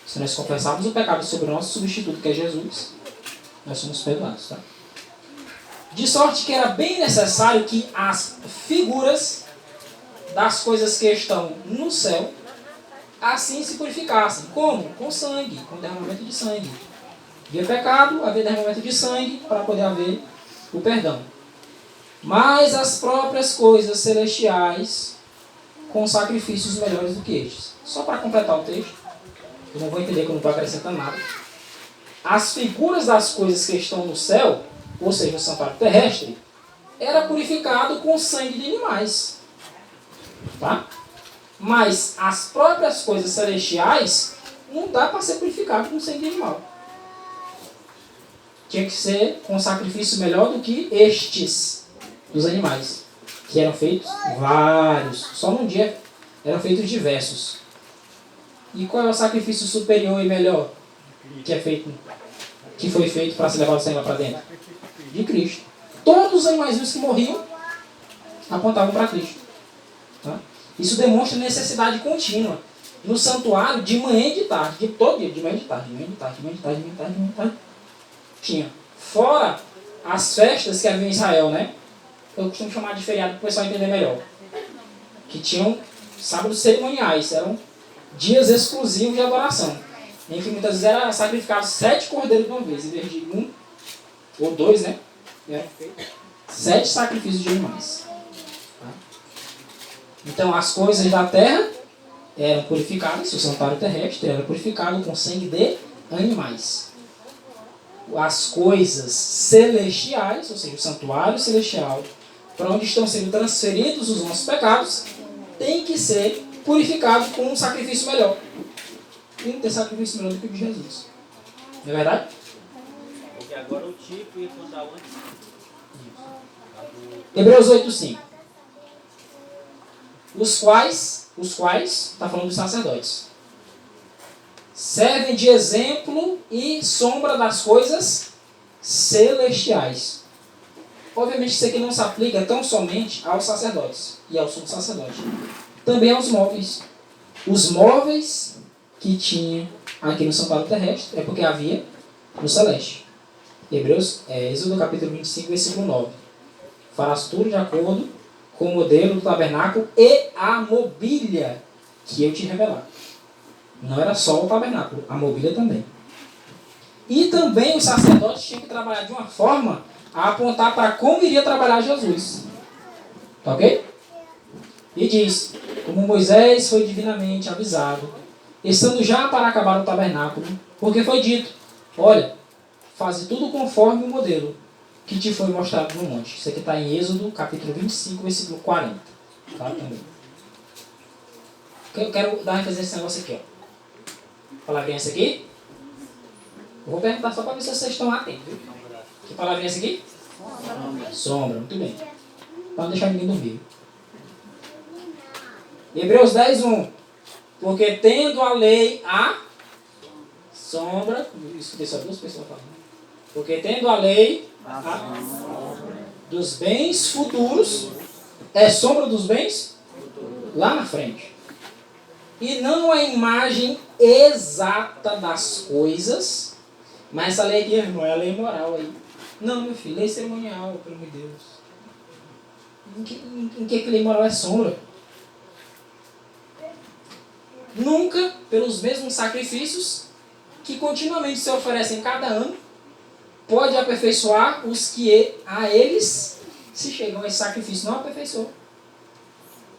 Se nós confessarmos o pecado sobre o nosso substituto, que é Jesus, nós somos perdoados, tá? De sorte que era bem necessário que as figuras das coisas que estão no céu assim se purificassem. Como? Com sangue, com derramamento de sangue. Havia pecado, havia derramamento de sangue para poder haver o perdão. Mas as próprias coisas celestiais com sacrifícios melhores do que estes. Só para completar o texto, eu não vou entender que eu não estou acrescentando nada. As figuras das coisas que estão no céu, ou seja, o santuário terrestre, era purificado com sangue de animais. Tá? Mas as próprias coisas celestiais não dá para ser purificado com sangue de animal. Tinha que ser com sacrifício melhor do que estes dos animais, que eram feitos vários. Só num dia eram feitos diversos. E qual é o sacrifício superior e melhor que foi feito para se levar o sangue lá para dentro? De Cristo. Todos os animais que morriam apontavam para Cristo. Tá? Isso demonstra necessidade contínua. No santuário, de manhã e de tarde, todo dia, de manhã e de tarde, de manhã e de tarde, de manhã e de tarde, de manhã e de tarde, de manhã e de tarde. Tinha. Fora as festas que havia em Israel, né? Eu costumo chamar de feriado para o pessoal entender melhor. Que tinham sábados cerimoniais, eram dias exclusivos de adoração. Em que muitas vezes era sacrificado 7 cordeiros de uma vez, em vez de 1 ou 2, né? Eram feitos 7 sacrifícios de animais. Tá? Então as coisas da terra eram purificadas, o santuário terrestre era purificado com sangue de animais. As coisas celestiais, ou seja, o santuário celestial, para onde estão sendo transferidos os nossos pecados, tem que ser purificado com um sacrifício melhor. E não tem sacrifício melhor do que o de Jesus. Não é verdade? Porque a agora o tipo ia contar onde? Hebreus 8:5. Os quais, está falando dos sacerdotes, servem de exemplo e sombra das coisas celestiais. Obviamente isso aqui não se aplica tão somente aos sacerdotes e ao sumo sacerdote. Também aos móveis. Os móveis que tinha aqui no santuário terrestre é porque havia no celeste. Êxodo capítulo 25, versículo 9. Farás tudo de acordo com o modelo do tabernáculo e a mobília que eu te revelar. Não era só o tabernáculo, a mobília também. E também os sacerdotes tinham que trabalhar de uma forma a apontar para como iria trabalhar Jesus. Tá ok? E diz, como Moisés foi divinamente avisado, estando já para acabar o tabernáculo, porque foi dito, olha, faze tudo conforme o modelo que te foi mostrado no monte. Isso aqui está em Êxodo, capítulo 25, versículo 40. Tá? Também. Eu quero dar ênfase nesse negócio aqui. Ó. Palavrinha essa aqui? Eu vou perguntar só para ver se vocês estão atentos. Viu? Que palavrinha essa aqui? Sombra, muito bem. Para não deixar ninguém dormir. Hebreus 10:1. Porque tendo a lei a sombra, escutei só duas pessoas falando. Porque tendo a lei dos bens futuros, é sombra dos bens lá na frente. E não a imagem exata das coisas, mas essa lei aqui, irmão, é a lei moral aí. Não, meu filho, lei cerimonial, pelo amor de Deus. Em que lei moral é sombra? Nunca pelos mesmos sacrifícios que continuamente se oferecem cada ano, pode aperfeiçoar os que a eles se chegam. Esse sacrifício não aperfeiçoou.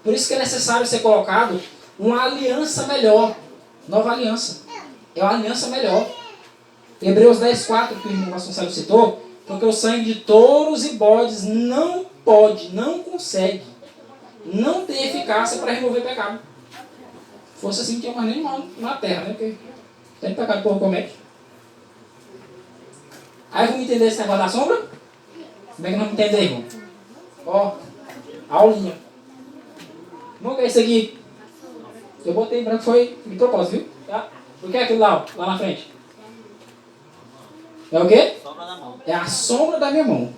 Por isso que é necessário ser colocado uma aliança melhor. Nova aliança. É uma aliança melhor. Hebreus 10:4, que o irmão Vasconcelos citou, porque o sangue de touros e bodes não pode, não consegue, não tem eficácia para remover pecado. Se fosse assim, não tinha mais nem mal na terra, né? Porque tem pecado que o povo comete. Aí vamos entender esse negócio da sombra? Como é que não entender, irmão? Ó, aulinha. Vamos ver isso aqui. Eu botei em branco, foi de propósito, viu? Tá? O que é aquilo lá, ó, lá na frente? É o quê? Sombra na mão. É a sombra da minha mão.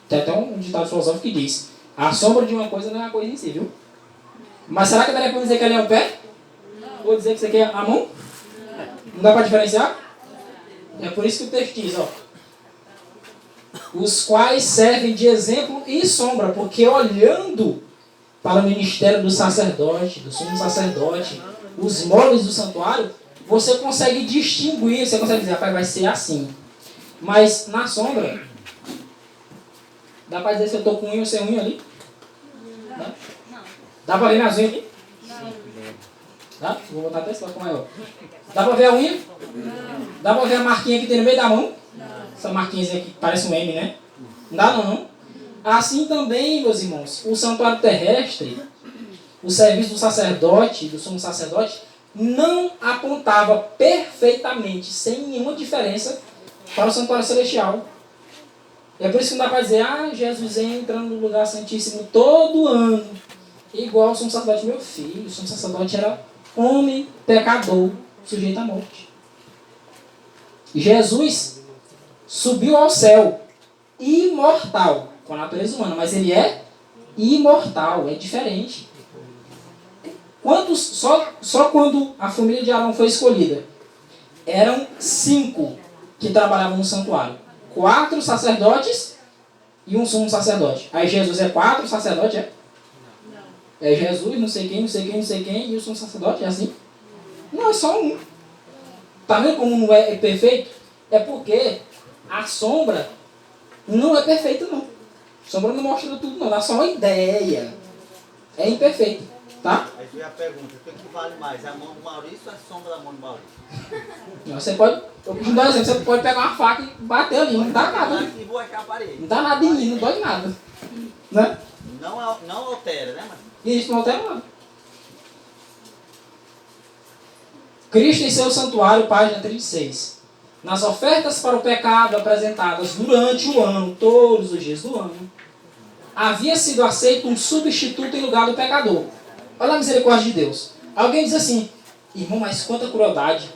Tem até um ditado filosófico que diz: a sombra de uma coisa não é a coisa em si, viu? Mas será que daria para dizer que ali é o pé? Ou dizer que isso aqui é a mão? Não dá para diferenciar? É por isso que o texto diz, ó. Os quais servem de exemplo e sombra, porque olhando para o ministério do sacerdote, do sumo sacerdote, os móveis do santuário, você consegue distinguir, você consegue dizer, rapaz, vai ser assim. Mas na sombra, dá para dizer se eu estou com unha ou sem unha ali? Não. Dá para ver minhas unhas aqui? Dá? Vou botar até esse lado maior. Dá para ver a unha? Dá para ver a marquinha que tem no meio da mão? Essa marquinha aqui que parece um M, né? Não dá não. Assim também, meus irmãos, o santuário terrestre, o serviço do sacerdote, do sumo sacerdote, não apontava perfeitamente, sem nenhuma diferença, para o santuário celestial. É por isso que não dá para dizer, Jesus entra no lugar santíssimo todo ano, igual o sumo sacerdote. Meu filho, o sumo sacerdote era homem, pecador, sujeito à morte. Jesus subiu ao céu, imortal, com a natureza humana, mas ele é imortal, é diferente. Só quando a família de Arão foi escolhida, eram 5 que trabalhavam no santuário. 4 sacerdotes e um sumo sacerdote. Aí Jesus é 4 sacerdotes, é? É Jesus, não sei quem, e o sumo sacerdote, é assim? Não, é só um. Tá vendo como não é perfeito? É porque a sombra não é perfeita, não. A sombra não mostra tudo, não. Dá só uma ideia. É imperfeito, tá? Aí vem a pergunta, o que vale mais? A mão do Maurício ou a sombra da mão do Maurício? Você pode, eu vou dar um exemplo, você pode pegar uma faca e bater ali, não dá nada. E vou achar a parede. Não dá nada em mim, não dói nada. Né? Não altera, né, mas E isso não altera nada. Cristo em seu santuário, página 36. nas ofertas para o pecado apresentadas durante o ano, todos os dias do ano, havia sido aceito um substituto em lugar do pecador. Olha a misericórdia de Deus. Alguém diz assim, irmão, mas quanta crueldade.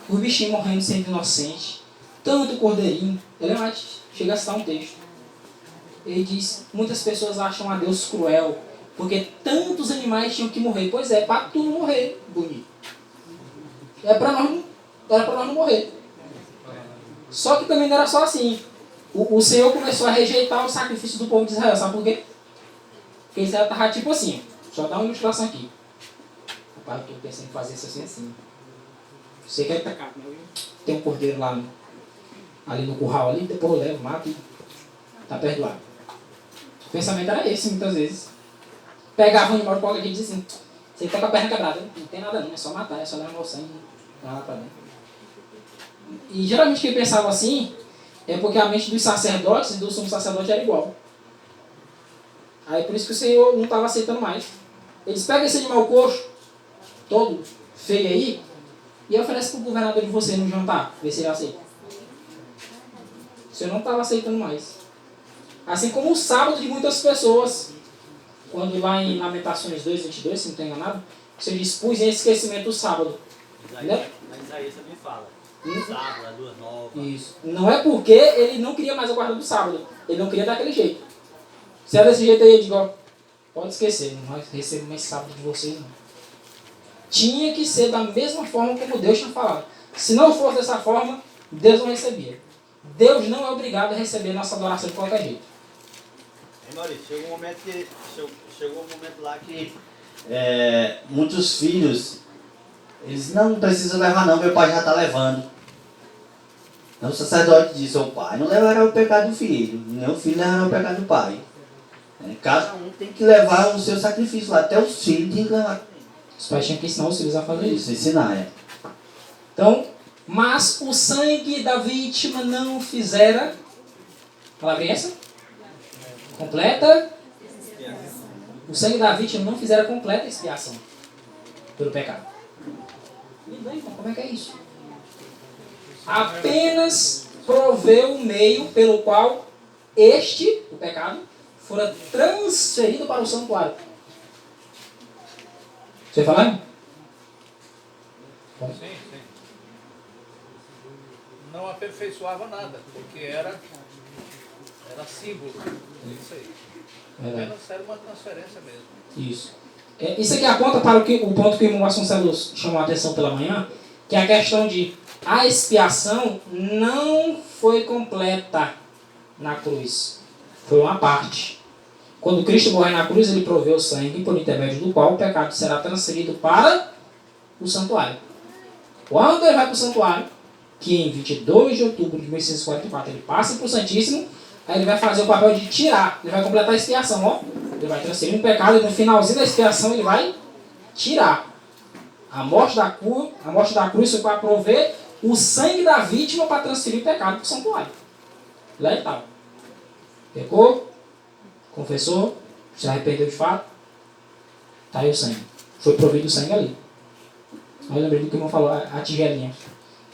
O bichinho morrendo sendo inocente. Tanto cordeirinho. Ele chega a citar um texto. Ele diz, muitas pessoas acham a Deus cruel, porque tantos animais tinham que morrer. Pois é, para tu não morrer, bonito. Era para nós não morrer. Só que também não era só assim. O Senhor começou a rejeitar o sacrifício do povo de Israel. Sabe por quê? Porque Israel estava tipo assim. Só dá uma ilustração aqui. Rapaz, eu estou pensando em fazer isso assim. Você quer pecar, mas tem um cordeiro lá ali no curral, ali, depois eu levo, mato e está perdoado. O pensamento era esse, muitas vezes. Pegava um animal de qualquer jeito e dizia assim, você está com a perna quebrada, não tem nada não, é só matar, é só levar o sangue e lá para dentro. E geralmente quem pensava assim, é porque a mente dos sacerdotes e do sumo sacerdote era igual. Aí por isso que o Senhor não estava aceitando mais. Eles pegam esse animal coxo, todo feio aí, e oferecem para o governador de você no jantar, ver se ele aceita. O Senhor não estava aceitando mais. Assim como o sábado de muitas pessoas, quando lá em Lamentações 2:22, se não estou enganado, o Senhor dispôs em esquecimento o sábado. Mas Isaías também fala. Sábado, a lua nova. Isso. Não é porque ele não queria mais a guarda do sábado. Ele não queria daquele jeito. Se é desse jeito aí, eu digo, ó, pode esquecer, não vai receber mais sábado de vocês, não. Tinha que ser da mesma forma como Deus tinha falado. Se não fosse dessa forma, Deus não recebia. Deus não é obrigado a receber nossa adoração de qualquer jeito. Hein, Maurício, chegou um momento lá que muitos filhos, eles não precisam levar não, meu pai já está levando. Então o sacerdote disse, o pai não levará o pecado do filho, nem o filho levará o pecado do pai. Cada um tem que levar o seu sacrifício lá, até os filhos têm que levar. Os pais tinham que ensinar os filhos a fazer isso. Ensinar, Então, mas o sangue da vítima não fizera, palavra é essa? Completa. O sangue da vítima não fizera completa expiação pelo pecado. E daí, como é que é isso? Apenas proveu o meio pelo qual o pecado, fora transferido para o santuário. Você falar? Sim. Não aperfeiçoava nada, porque era símbolo. Isso aí. Apenas era uma transferência mesmo. Isso. Isso aqui aponta para o ponto que o irmão Vasconcelos chamou a atenção pela manhã, que é a questão de a expiação não foi completa na cruz. Foi uma parte. Quando Cristo morreu na cruz, ele proveu o sangue por intermédio do qual o pecado será transferido para o santuário. Quando ele vai para o santuário, que em 22 de outubro de 1644 ele passa para o Santíssimo, aí ele vai fazer o papel de tirar, ele vai completar a expiação, ó. Ele vai transferir um pecado e no finalzinho da expiação ele vai tirar. A morte da cruz foi para prover o sangue da vítima para transferir o pecado para o santuário. Lá ele estava. Pecou, confessou, se arrependeu de fato, está aí o sangue. Foi provido o sangue ali. Aí eu lembrei do que o irmão falou, a tigelinha.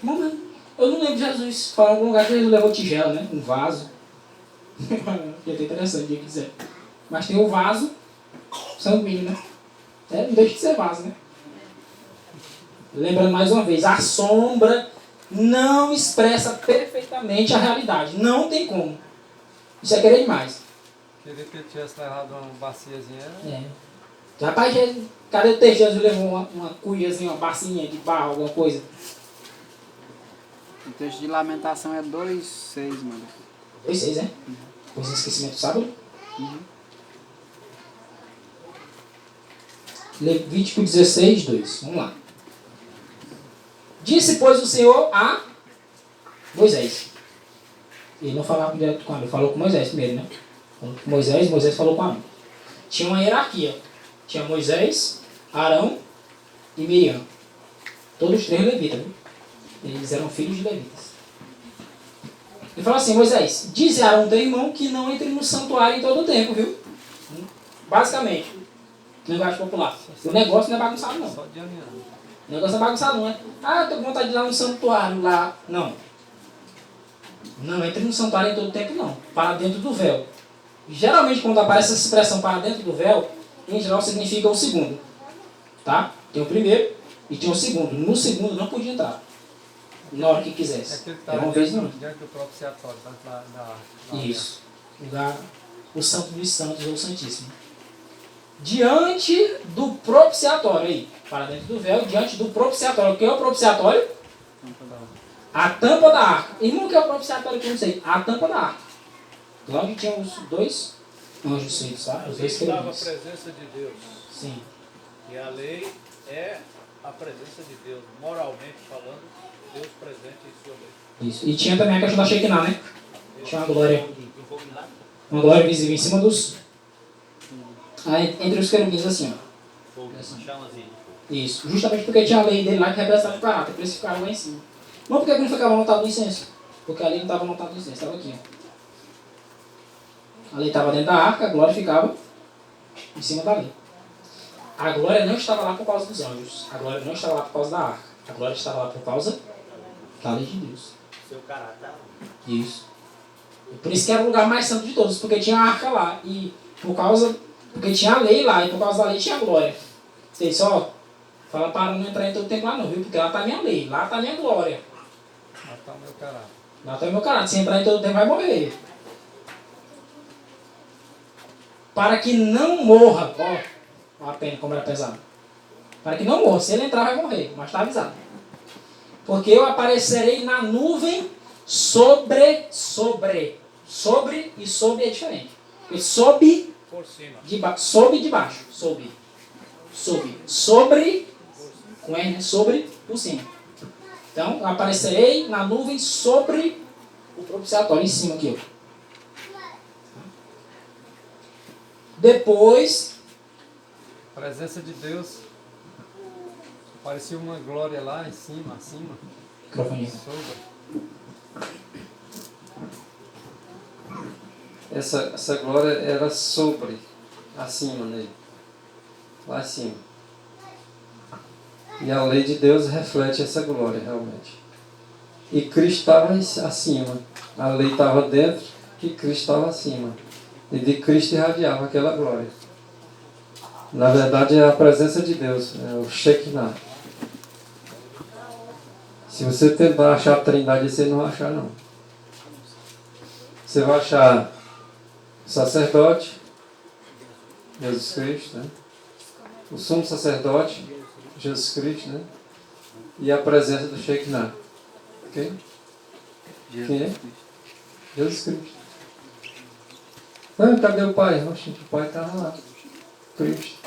Irmão, eu não lembro de Jesus falar em algum lugar que Jesus levou tigela, né? Um vaso. Ia ter interessante, quem quiser. Mas tem o vaso sanguíneo, né? Não deixa de ser vaso, né? Lembrando mais uma vez, a sombra não expressa perfeitamente a realidade. Não tem como. Isso é querer demais. Queria que ele tivesse levado uma baciazinha. Rapaz, cadê o texto? Jesus levou uma cuiazinha, uma bacinha de barro, alguma coisa? O texto de Lamentação é 2:6, mano. 2:6, né? Pois esquecimento do sábado. Levítico 16:2. Vamos lá. Disse, pois, o Senhor a Moisés. Ele não falava direto com Arão, ele falou com Moisés primeiro, né? Falou com Moisés falou com Arão. Tinha uma hierarquia. Tinha Moisés, Arão e Miriam. Todos os três levitas, viu? Eles eram filhos de levitas. Ele falou assim, Moisés, diz a Arão teu irmão que não entre no santuário em todo o tempo, viu? Basicamente, linguagem popular. O negócio não é bagunçado, não. Só de aninhando. O negócio é bagunçado, não é? Ah, eu tô com vontade de ir lá no santuário, lá. Não. Não entre no santuário em todo tempo, não. Para dentro do véu. Geralmente, quando aparece essa expressão para dentro do véu, em geral significa o segundo. Tá? Tem o primeiro e tem o segundo. No segundo não podia entrar. Na hora que quisesse. É aquele que Era está uma vez não. diante do propiciatório, da Isso. O Santo dos Santos ou Santíssimo. Diante do propiciatório aí. Para dentro do véu, diante do propiciatório. O que é o propiciatório? A tampa da arca. Irmão, o que é o propiciatório que eu não sei? A tampa da arca. Lá onde tinha os dois anjos feitos, tá? Os dois estava a querubins. presença de Deus. Sim. E a lei é a presença de Deus. Moralmente falando, Deus presente em sua lei. Isso. E tinha também a questão da Shekinah, né? Tinha uma glória. Uma glória visível em cima dos... entre os querubins, assim, ó. Isso. Justamente porque tinha a lei dele lá que representava o caráter. Por isso ficava lá em cima. Não porque não ficava montado no incenso. Porque a lei não estava montada no incenso. Estava aqui, ó. A lei estava dentro da arca, a glória ficava em cima da lei. A glória não estava lá por causa dos anjos. A glória não estava lá por causa da arca. A glória estava lá por causa da lei de Deus. Seu caráter. Isso. E por isso que era o lugar mais santo de todos, porque tinha a arca lá. E porque tinha a lei lá, e por causa da lei tinha a glória. Você disse, ó, fala para não entrar em todo tempo lá não, viu? Porque lá está a minha lei, lá está a minha glória. Lá está o meu caráter. Lá está o meu caráter. Se entrar em todo tempo vai morrer. Para que não morra. Ó a pena como era pesado. Para que não morra. Se ele entrar vai morrer, mas está avisado. Porque eu aparecerei na nuvem sobre e sobre é diferente. Porque sob Por cima. sob de baixo. Sobre com R, né? Sobre por cima. Então, eu aparecerei na nuvem sobre o propiciatório, em cima aqui, ó. Depois, A presença de Deus, parecia uma glória lá em cima, acima, microfone. sobre. Essa glória era sobre, acima nele, lá acima. E a lei de Deus reflete essa glória realmente. E Cristo estava acima, a lei estava dentro e Cristo estava acima. E de Cristo irradiava aquela glória. Na verdade é a presença de Deus, é o Shekinah. Se você tentar achar a trindade, você não vai achar não. Você vai achar o sacerdote, Jesus Cristo, né? O sumo sacerdote, Jesus Cristo, né? E a presença do Shekinah. Ok? Quem é? Jesus Cristo. Ah, cadê o Pai? Oxe, o Pai estava lá. Cristo.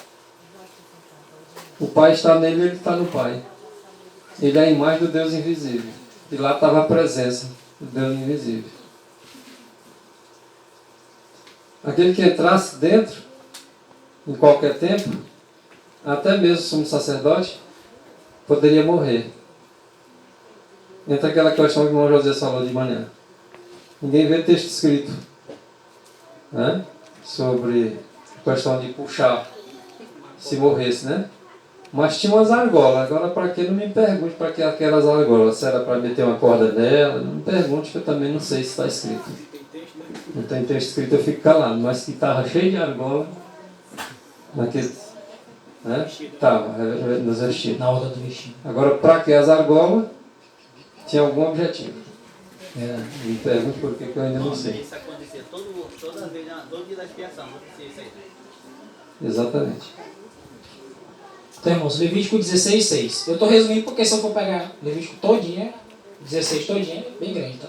O Pai está nele e ele está no Pai. Ele é a imagem do Deus invisível. E lá estava a presença do Deus invisível. Aquele que entrasse dentro, em qualquer tempo, até mesmo o sumo sacerdote, poderia morrer. Entra aquela questão que o irmão José falou de manhã. Ninguém vê texto escrito, né? Sobre a questão de puxar se morresse, né? Mas tinha umas argolas. Agora, para que não me pergunte para que aquelas argolas? Se era para meter uma corda nela, não me pergunte, que eu também não sei se está escrito. Não tem texto escrito, eu fico calado. Mas que estava cheio de argola, naquele, né? Estava, nos vestidos. Na ordem do vestido. Agora, para que as argolas? Tinha algum objetivo. Me pergunte por que eu ainda não sei. Isso acontecia toda vez, todo dia da expiação. Isso aí. Exatamente. Então, irmãos, Levítico 16:6. Eu estou resumindo porque se eu for pegar Levítico todinho, 16 todinho, é bem grande, tá?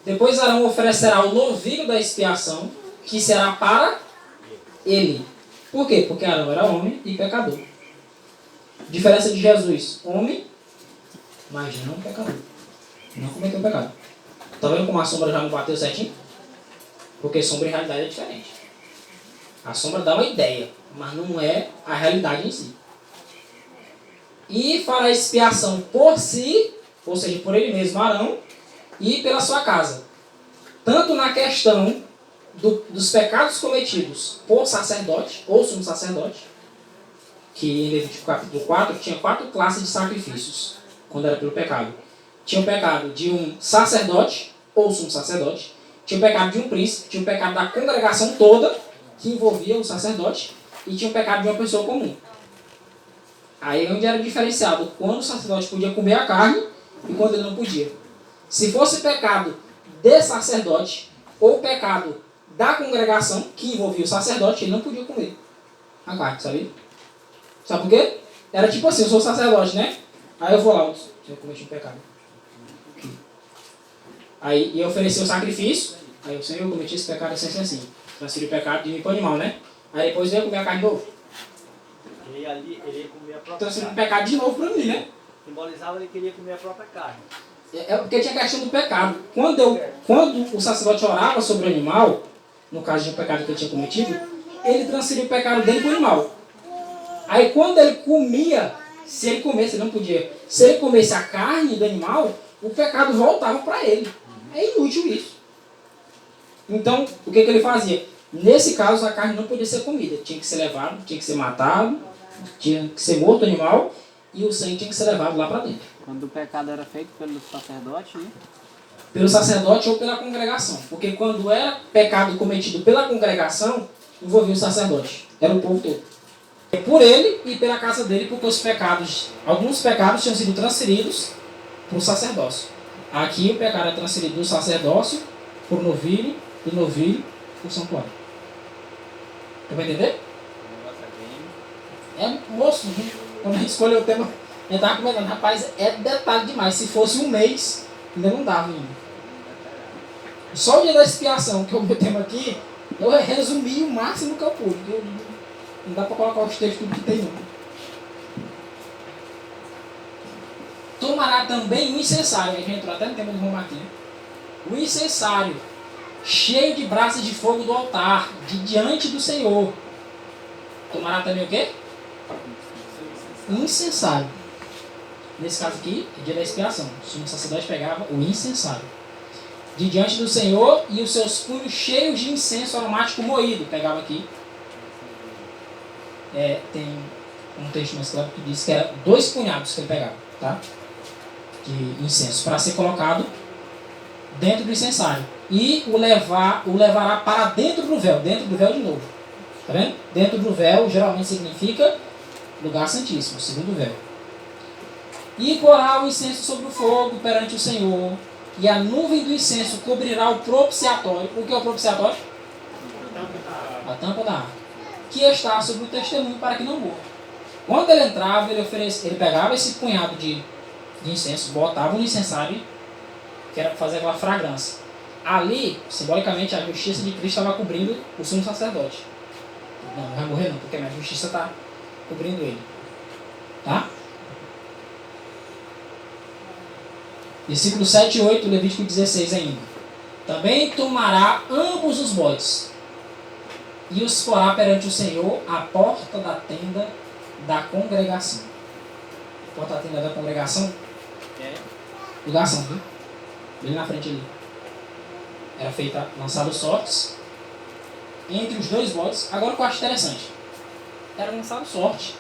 Depois Arão oferecerá o novilho da expiação, que será para ele. Por quê? Porque Arão era homem e pecador. Diferença de Jesus, homem, mas não pecador. Não cometeu pecado. Tá vendo como a sombra já não bateu certinho? Porque sombra e realidade é diferente. A sombra dá uma ideia, mas não é a realidade em si. E fará expiação por si, ou seja, por ele mesmo, Arão, e pela sua casa. Tanto na questão dos pecados cometidos por sacerdote, ou sumo sacerdote, que em Levítico capítulo 4 tinha 4 classes de sacrifícios, quando era pelo pecado. Tinha o pecado de um sacerdote, ou sumo sacerdote, tinha o pecado de um príncipe, tinha o pecado da congregação toda, que envolvia o sacerdote, e tinha o pecado de uma pessoa comum. Aí é onde era diferenciado, quando o sacerdote podia comer a carne e quando ele não podia. Se fosse pecado de sacerdote, ou pecado da congregação, que envolvia o sacerdote, ele não podia comer a carne, sabia? Sabe por quê? Era tipo assim, eu sou sacerdote, né? Aí eu vou lá, eu cometi um pecado. Aí eu ofereci o sacrifício, aí o Senhor, eu cometi esse pecado assim. Transferi o pecado de mim para o animal, né? Aí depois eu ia comer a carne de novo. Ele ia comer a própria Transferi o carne. pecado de novo para mim, né? Simbolizava ele queria comer a própria carne. É porque tinha a questão do pecado. Quando o sacerdote orava sobre o animal, no caso de um pecado que ele tinha cometido, ele transferiu o pecado dele para o animal. Aí quando ele comia, se ele comesse, ele não podia, se ele comesse a carne do animal, o pecado voltava para ele. É inútil isso. Então, o que ele fazia? Nesse caso, a carne não podia ser comida. Tinha que ser levado, tinha que ser matado, tinha que ser morto o animal, e o sangue tinha que ser levado lá para dentro. Quando o pecado era feito pelo sacerdote, né? Pelo sacerdote ou pela congregação. Porque quando era pecado cometido pela congregação, envolvia o sacerdote. Era o povo todo. Por ele e pela casa dele, porque alguns pecados tinham sido transferidos para o sacerdócio. Aqui o pecado é transferido do sacerdócio para o novilho, do novilho para o santuário. Você vai entender? É moço, né? Quando a gente escolheu o tema, a gente estava comentando, rapaz, é detalhe demais. Se fosse um mês, ainda não dava ainda. Só o dia da expiação, que é o meu tema aqui, eu resumi o máximo que eu pude. Não dá para colocar os textos tudo que tem, não. Tomará também o incensário, a gente entrou até no tema do João Martins. O incensário, cheio de brasas de fogo do altar, de diante do Senhor. Tomará também o quê? Incensário. Nesse caso aqui, é dia da expiação. O sumo sacerdote pegava o incensário. De diante do Senhor e os seus punhos cheios de incenso aromático moído. Pegava aqui. Tem um texto mais claro que diz que era 2 punhados que ele pegava, tá? De incenso, para ser colocado dentro do incensário. E o levará para dentro do véu de novo. Tá vendo? Dentro do véu geralmente significa lugar santíssimo, segundo véu. E porá o incenso sobre o fogo perante o Senhor, e a nuvem do incenso cobrirá o propiciatório. O que é o propiciatório? A tampa da arca, que está sobre o testemunho para que não morra. Quando ele entrava, ele pegava esse punhado de incenso, botava no incensário, que era para fazer aquela fragrância. Ali, simbolicamente, a justiça de Cristo estava cobrindo o sumo sacerdote. Não vai morrer não, porque a minha justiça está cobrindo ele. Tá? Versículo 7 e 8, Levítico 16 ainda. Também tomará ambos os bodes e os porá perante o Senhor à porta da tenda da congregação. Porta da tenda da congregação é lugar santo, viu? Bem na frente ali. Era feita, lançado sortes entre os 2 bodes. Agora o que eu acho interessante, era lançado sorte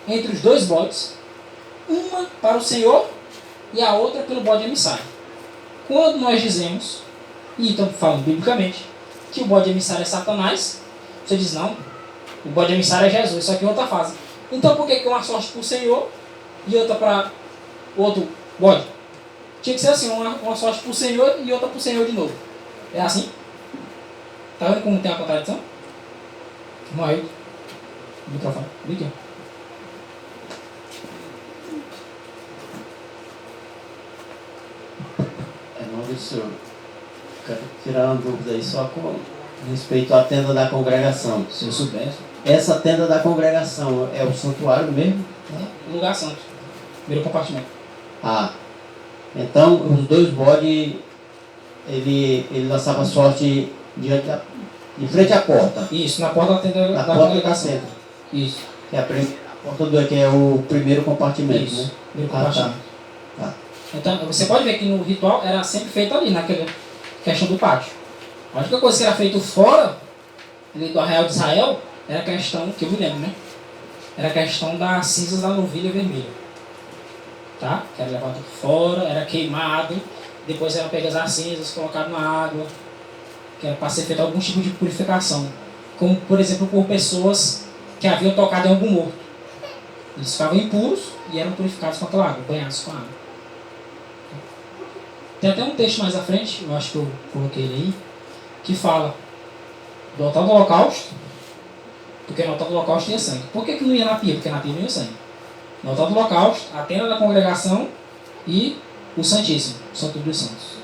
entre os 2 bodes, uma para o Senhor e a outra pelo bode emissário. Quando nós dizemos, e estamos falando biblicamente, que o bode emissário é Satanás, você diz, não, o bode emissário é Jesus, só que em outra fase. Então por que uma sorte para o Senhor e outra para outro bode? Tinha que ser assim, uma sorte para o Senhor e outra para o Senhor de novo. É assim? Tá vendo como tem uma contradição? Vamos aí. O microfone. Liga. Senhor, quero tirar uma dúvida aí só com respeito à tenda da congregação. Se eu soubesse. Essa tenda da congregação é o santuário mesmo? É o lugar santo. Primeiro compartimento. Ah, então os 2 bodes, ele lançava sorte de frente à porta. Isso, na porta da tenda na da porta congregação. Da tenda. Isso. Que é a porta que é o primeiro compartimento, Isso. né? Primeiro compartimento. Tá. Então, você pode ver que no ritual era sempre feito ali, naquela questão do pátio. A única coisa que era feito fora ali do arraial de Israel era a questão, que eu me lembro, né? era a questão das cinzas da novilha vermelha. Tá? Que era levado por fora, era queimado, depois eram pegas as cinzas, colocado na água, que era para ser feito algum tipo de purificação. Como, por exemplo, por pessoas que haviam tocado em algum morto. Eles ficavam impuros e eram purificados com aquela água, banhados com a água. Tem até um texto mais à frente, eu acho que eu coloquei ele aí, que fala do altar do holocausto, porque no altar do holocausto tinha sangue. Por que não ia na pia? Porque na pia não ia sangue. No altar do holocausto, a tenda da congregação e o Santíssimo, o Santo dos Santos.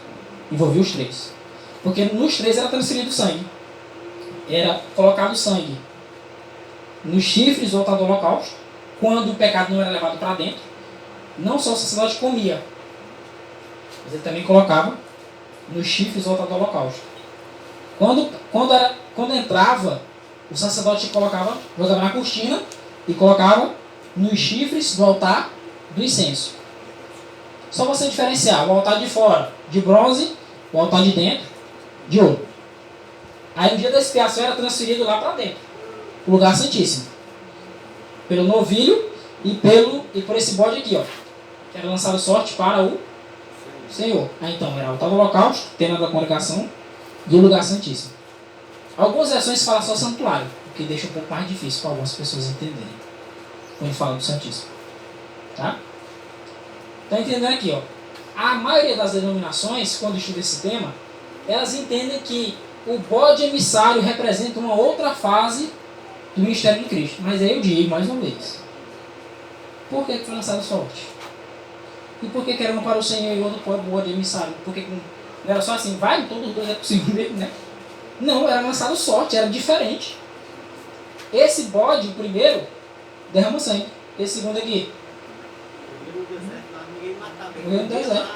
Envolvia os três. Porque nos três era transferido sangue. Era colocado sangue nos chifres do altar do holocausto, quando o pecado não era levado para dentro. Não só o sacerdote comia, mas ele também colocava nos chifres do altar do holocausto. Quando entrava, o sacerdote jogava na cortina e colocava nos chifres do altar do incenso. Só você diferenciar o altar de fora de bronze, o altar de dentro de ouro. Aí no dia da expiação era transferido lá para dentro, o lugar santíssimo, pelo novilho e por esse bode aqui, ó, que era lançado sorte para o Senhor. Aí então era o altar do holocausto, tenda da congregação e o lugar santíssimo. Algumas versões falam só santuário, o que deixa um pouco mais difícil para algumas pessoas entenderem quando fala do Santíssimo. Tá? Tá entendendo aqui, ó. A maioria das denominações, quando estuda esse tema, elas entendem que o bode emissário representa uma outra fase do ministério de Cristo. Mas aí eu digo mais uma vez: por que foi lançado sorte? E por que era um para o Senhor e outro para o bode emissário? Porque não era só assim, vai, todos os dois é possível mesmo, né? Não, era lançado sorte, era diferente. Esse bode, o primeiro, derrama sangue. Esse segundo aqui morreu no deserto.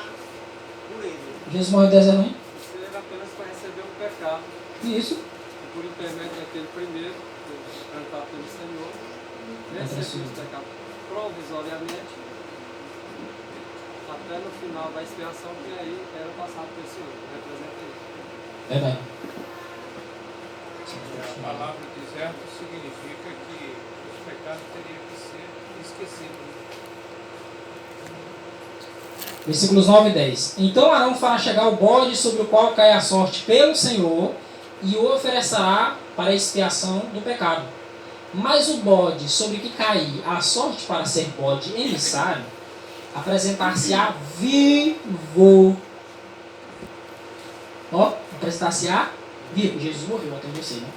Jesus morreu no deserto, não? Isso era apenas para receber um pecado. Isso. E por intermédio daquele primeiro, cantado pelo Senhor, recebeu os pecados provisoriamente, até no final da expiação, que aí era passado pelo Senhor. Representa isso. Verdade. A palavra deserto significa que os pecados teriam que ser esquecidos. Versículos 9 e 10. Então Arão fará chegar o bode sobre o qual cai a sorte pelo Senhor e o oferecerá para a expiação do pecado. Mas o bode sobre que cair a sorte para ser bode emissário, apresentar-se-á vivo. Ó, apresentar-se-á vivo. Jesus morreu, até você, né?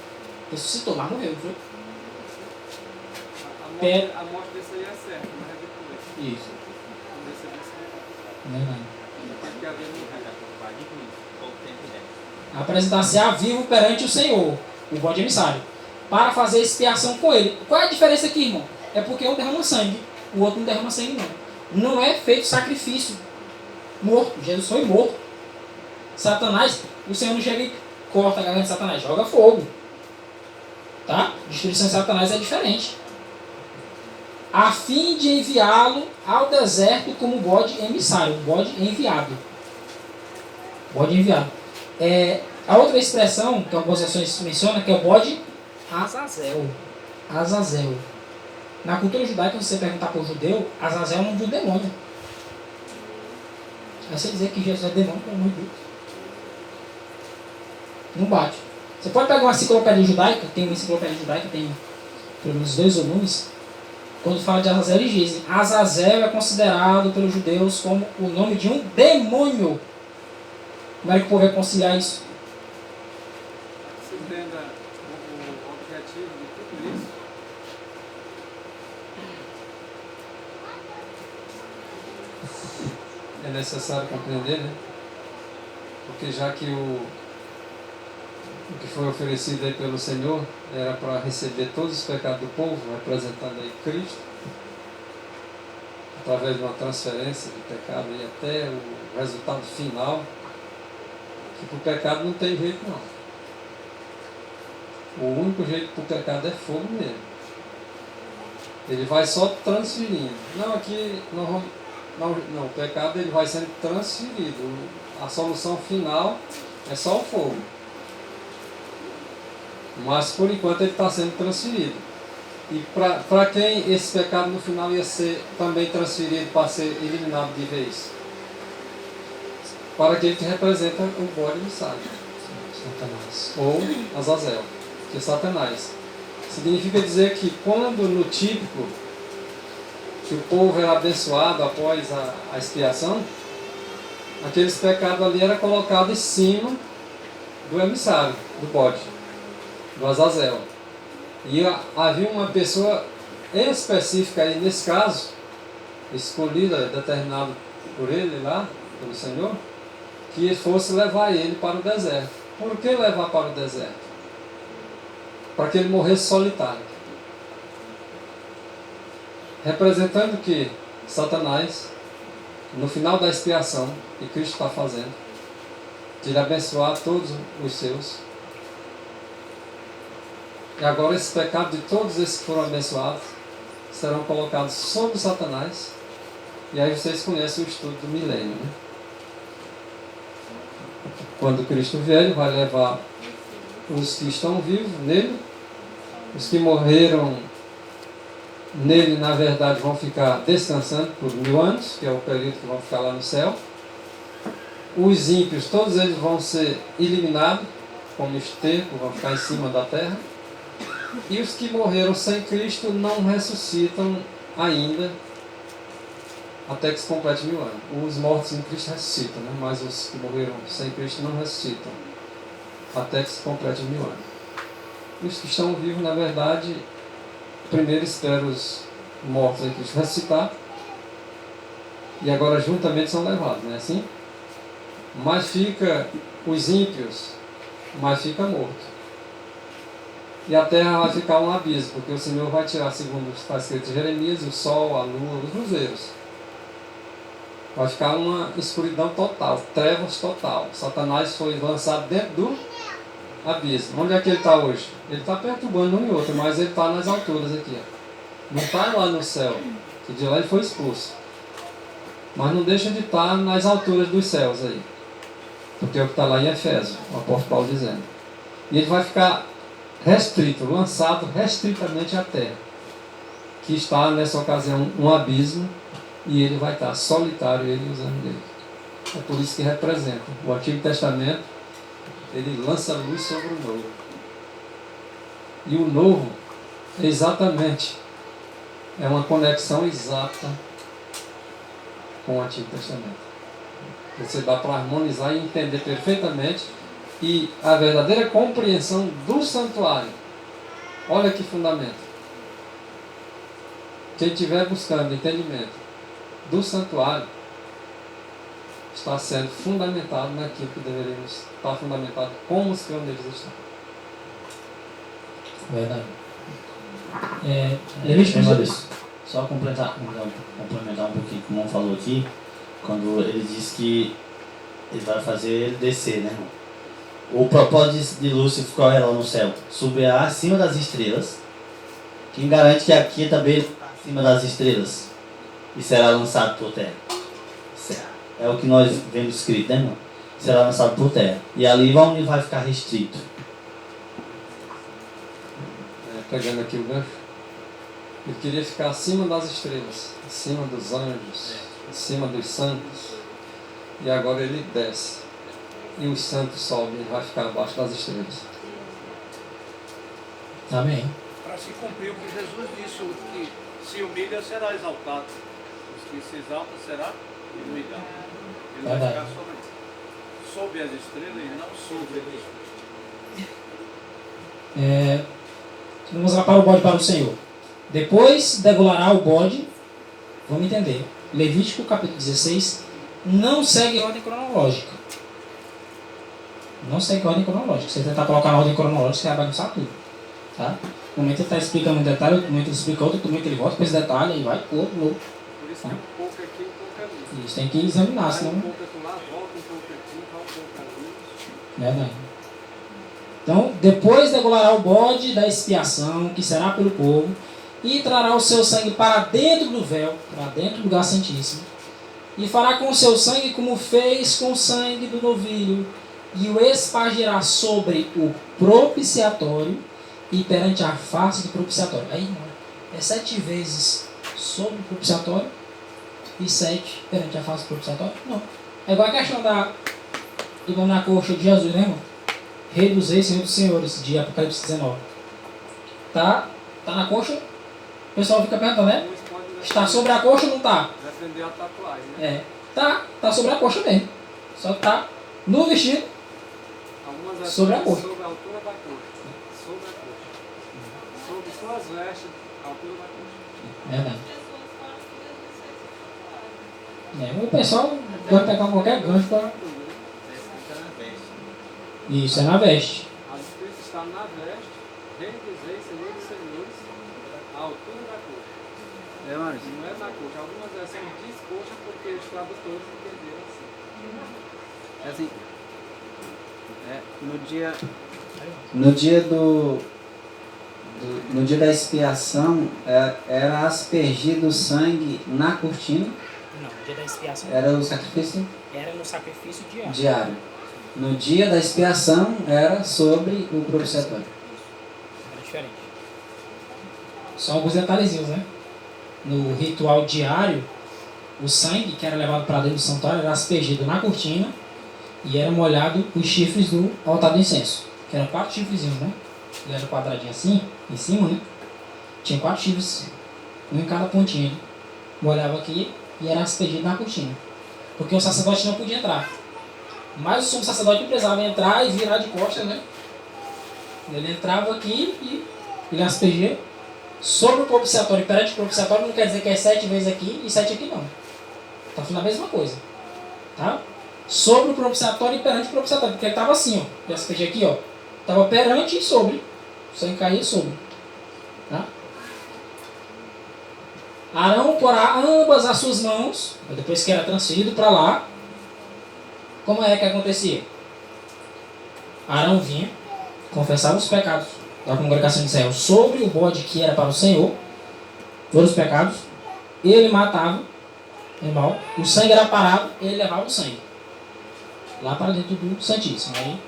Ressuscitou, mas morreu, não foi? A morte desse aí é certa, mas é depois. Isso. Desse é Verdade. porque havia Apresentar-se-á vivo perante o Senhor, o bode emissário, para fazer expiação com ele. Qual é a diferença aqui, irmão? É porque um derrama sangue, o outro não derrama sangue, não. Não é feito sacrifício morto. Jesus foi morto. Satanás, o Senhor não chega e corta a garganta de Satanás, joga fogo. Tá? Destruição de Satanás é diferente. A fim de enviá-lo ao deserto como bode emissário, um bode enviado. Bode enviado. A outra expressão que algumas versões mencionam, que é o bode Azazel. Azazel. Na cultura judaica, se você perguntar para o judeu, Azazel é o nome de um demônio. Aí você dizer que Jesus é demônio, pelo amor de Deus. Não bate. Você pode pegar uma enciclopédia judaica, tem uma enciclopédia judaica, tem pelo menos 2 volumes. Quando fala de Azazel, eles dizem: Azazel é considerado pelos judeus como o nome de um demônio. Como é que o povo vai conciliar isso? Você entenda o objetivo de tudo isso. É necessário compreender, né? Porque já que o que foi oferecido aí pelo Senhor era para receber todos os pecados do povo, representando aí Cristo, através de uma transferência de pecado e até o resultado final, que para o pecado não tem jeito não. O único jeito para o pecado é fogo mesmo. Ele vai só transferindo. Não, aqui não, o pecado ele vai sendo transferido. A solução final é só o fogo. Mas por enquanto ele está sendo transferido. E para quem esse pecado no final ia ser também transferido para ser eliminado de vez? Para aquele que representa o bode emissário. Satanás. Ou Azazel, que é Satanás. Significa dizer que quando no típico que o povo era abençoado após a expiação, aqueles pecados ali eram colocados em cima do emissário, do bode, do Azazel. E havia uma pessoa específica aí, nesse caso, escolhida, determinada por ele lá, pelo Senhor, que fosse levar ele para o deserto. Por que levar para o deserto? Para que ele morresse solitário. Representando que Satanás, no final da expiação que Cristo está fazendo, de ele abençoar todos os seus. E agora esse pecado de todos esses que foram abençoados serão colocados sobre Satanás. E aí vocês conhecem o estudo do milênio, né? Quando Cristo vier, ele vai levar os que estão vivos nele, os que morreram nele, na verdade, vão ficar descansando por 1000 anos, que é o período que vão ficar lá no céu. Os ímpios, todos eles vão ser eliminados, como esterco, vão ficar em cima da terra. E os que morreram sem Cristo não ressuscitam ainda, até que se complete 1000 anos. Os mortos em Cristo ressuscitam, né? Mas os que morreram sem Cristo não ressuscitam, até que se complete 1000 anos. E os que estão vivos, na verdade, primeiro esperam os mortos em Cristo ressuscitar, e agora juntamente são levados, não é assim? Mas fica os ímpios, mas fica morto. E a terra vai ficar um abismo, porque o Senhor vai tirar, segundo está escrito em Jeremias, o sol, a lua, os luzeiros. Vai ficar uma escuridão total, trevas total. Satanás foi lançado dentro do abismo. Onde é que ele está hoje? Ele está perturbando um e outro, mas ele está nas alturas aqui. Ó. Não está lá no céu, que de lá ele foi expulso. Mas não deixa de estar nas alturas dos céus aí. Porque é o que está lá em Efésios, o apóstolo Paulo dizendo. E ele vai ficar restrito, lançado restritamente à terra, que está nessa ocasião um abismo, e ele vai estar solitário, ele e os anjos dele. É por isso que representa. O Antigo Testamento, ele lança luz sobre o Novo. E o Novo, exatamente, é uma conexão exata com o Antigo Testamento. Você dá para harmonizar e entender perfeitamente. E a verdadeira compreensão do santuário. Olha que fundamento. Quem estiver buscando entendimento do santuário está sendo fundamentado naquilo que deveríamos estar fundamentado como os pioneiros estão. Verdade. Só complementar um pouquinho, como o falou aqui, quando ele diz que ele vai fazer ele descer, né, irmão? O propósito de Lúcifer, qual é lá no céu? Subir acima das estrelas. Quem garante que aqui também está acima das estrelas e será lançado por terra? É o que nós vemos escrito, né, irmão? Será lançado por terra. E ali onde vai ficar restrito. Pegando aqui o gancho. Ele queria ficar acima das estrelas, acima dos anjos, acima dos santos. E agora ele desce. E os santos sobem, ele vai ficar abaixo das estrelas. Amém. Para se cumprir o que Jesus disse, o que se humilha será exaltado, os que se exaltam será diminuído. Ele vai ficar sob as estrelas e não sobre as estrelas. Vamos lá para o bode para o Senhor. Depois degolará o bode, vamos entender. Levítico capítulo 16 não segue ordem cronológica. Não segue ordem cronológica. Se você tentar colocar na ordem cronológica, você vai bagunçar tudo. Tá? No momento ele está explicando um detalhe, no momento ele explica outro, no momento ele volta para esse detalhe e vai louco. Por isso que um pouco aqui, um pouco ali. Isso tem que examinar, senão. Um pouco lá, volta um pouco aqui, vai um pouco ali. Verdade. Então, depois degolará o bode da expiação, que será pelo povo, e trará o seu sangue para dentro do véu, para dentro do lugar santíssimo, e fará com o seu sangue como fez com o sangue do novilho, e o espargirá sobre o propiciatório e perante a face do propiciatório. Aí, é 7 vezes sobre o propiciatório e 7 perante a face do propiciatório? Não. É igual a questão do nome na coxa de Jesus, né, irmão? Rei dos reis, Senhor dos senhores, de Apocalipse 19. Tá na coxa, o pessoal fica perguntando, né? Está sobre a coxa ou não está? Defender a tatuagem, né? Tá sobre a coxa mesmo. Só que tá no vestido Algumas sobre a coxa. Sobre a altura da coxa. Sobre a coxa. Sobre suas vestes, a altura da coxa. Verdade. O pessoal pode pegar qualquer gancho para. Está na veste. Isso, é na veste. A escrita está na veste, Rei dos reis, Senhor dos senhores, a altura da coxa. É, Maurício? Não é na coxa. Algumas versões diz coxa porque os tradutores entenderam assim. É assim. No dia da expiação, era aspergido o sangue na cortina, Não, no dia da expiação era o sacrifício era no sacrifício diário. diário. No dia da expiação, era sobre o propiciatório. Era diferente. Só alguns detalhezinhos, né? No ritual diário, o sangue que era levado para dentro do santuário era aspergido na cortina e era molhado os chifres do altar do incenso, que eram 4 chifrezinhos, né? Ele era quadradinho assim, em cima, né? Tinha 4 chifres, um em cada pontinha. Molhava aqui e era aspergido na cortina, porque o sacerdote não podia entrar. Mas o sumo sacerdote precisava entrar e virar de costas, né? Ele entrava aqui e ele aspergia sobre o propiciatório. Perante o propiciatório não quer dizer que é 7 vezes aqui e 7 aqui não. Está falando a mesma coisa. Tá? Sobre o propiciatório e perante o propiciatório. Porque ele estava assim, ó. Ele aspergia aqui, ó. Estava perante e sobre. O sangue caía sobre. Tá? Arão porá ambas as suas mãos, depois que era transferido para lá. Como é que acontecia? Arão vinha, confessava os pecados da congregação de Israel sobre o bode que era para o Senhor, todos os pecados, ele matava o animal, o sangue era parado, ele levava o sangue lá para dentro do Santíssimo. Aí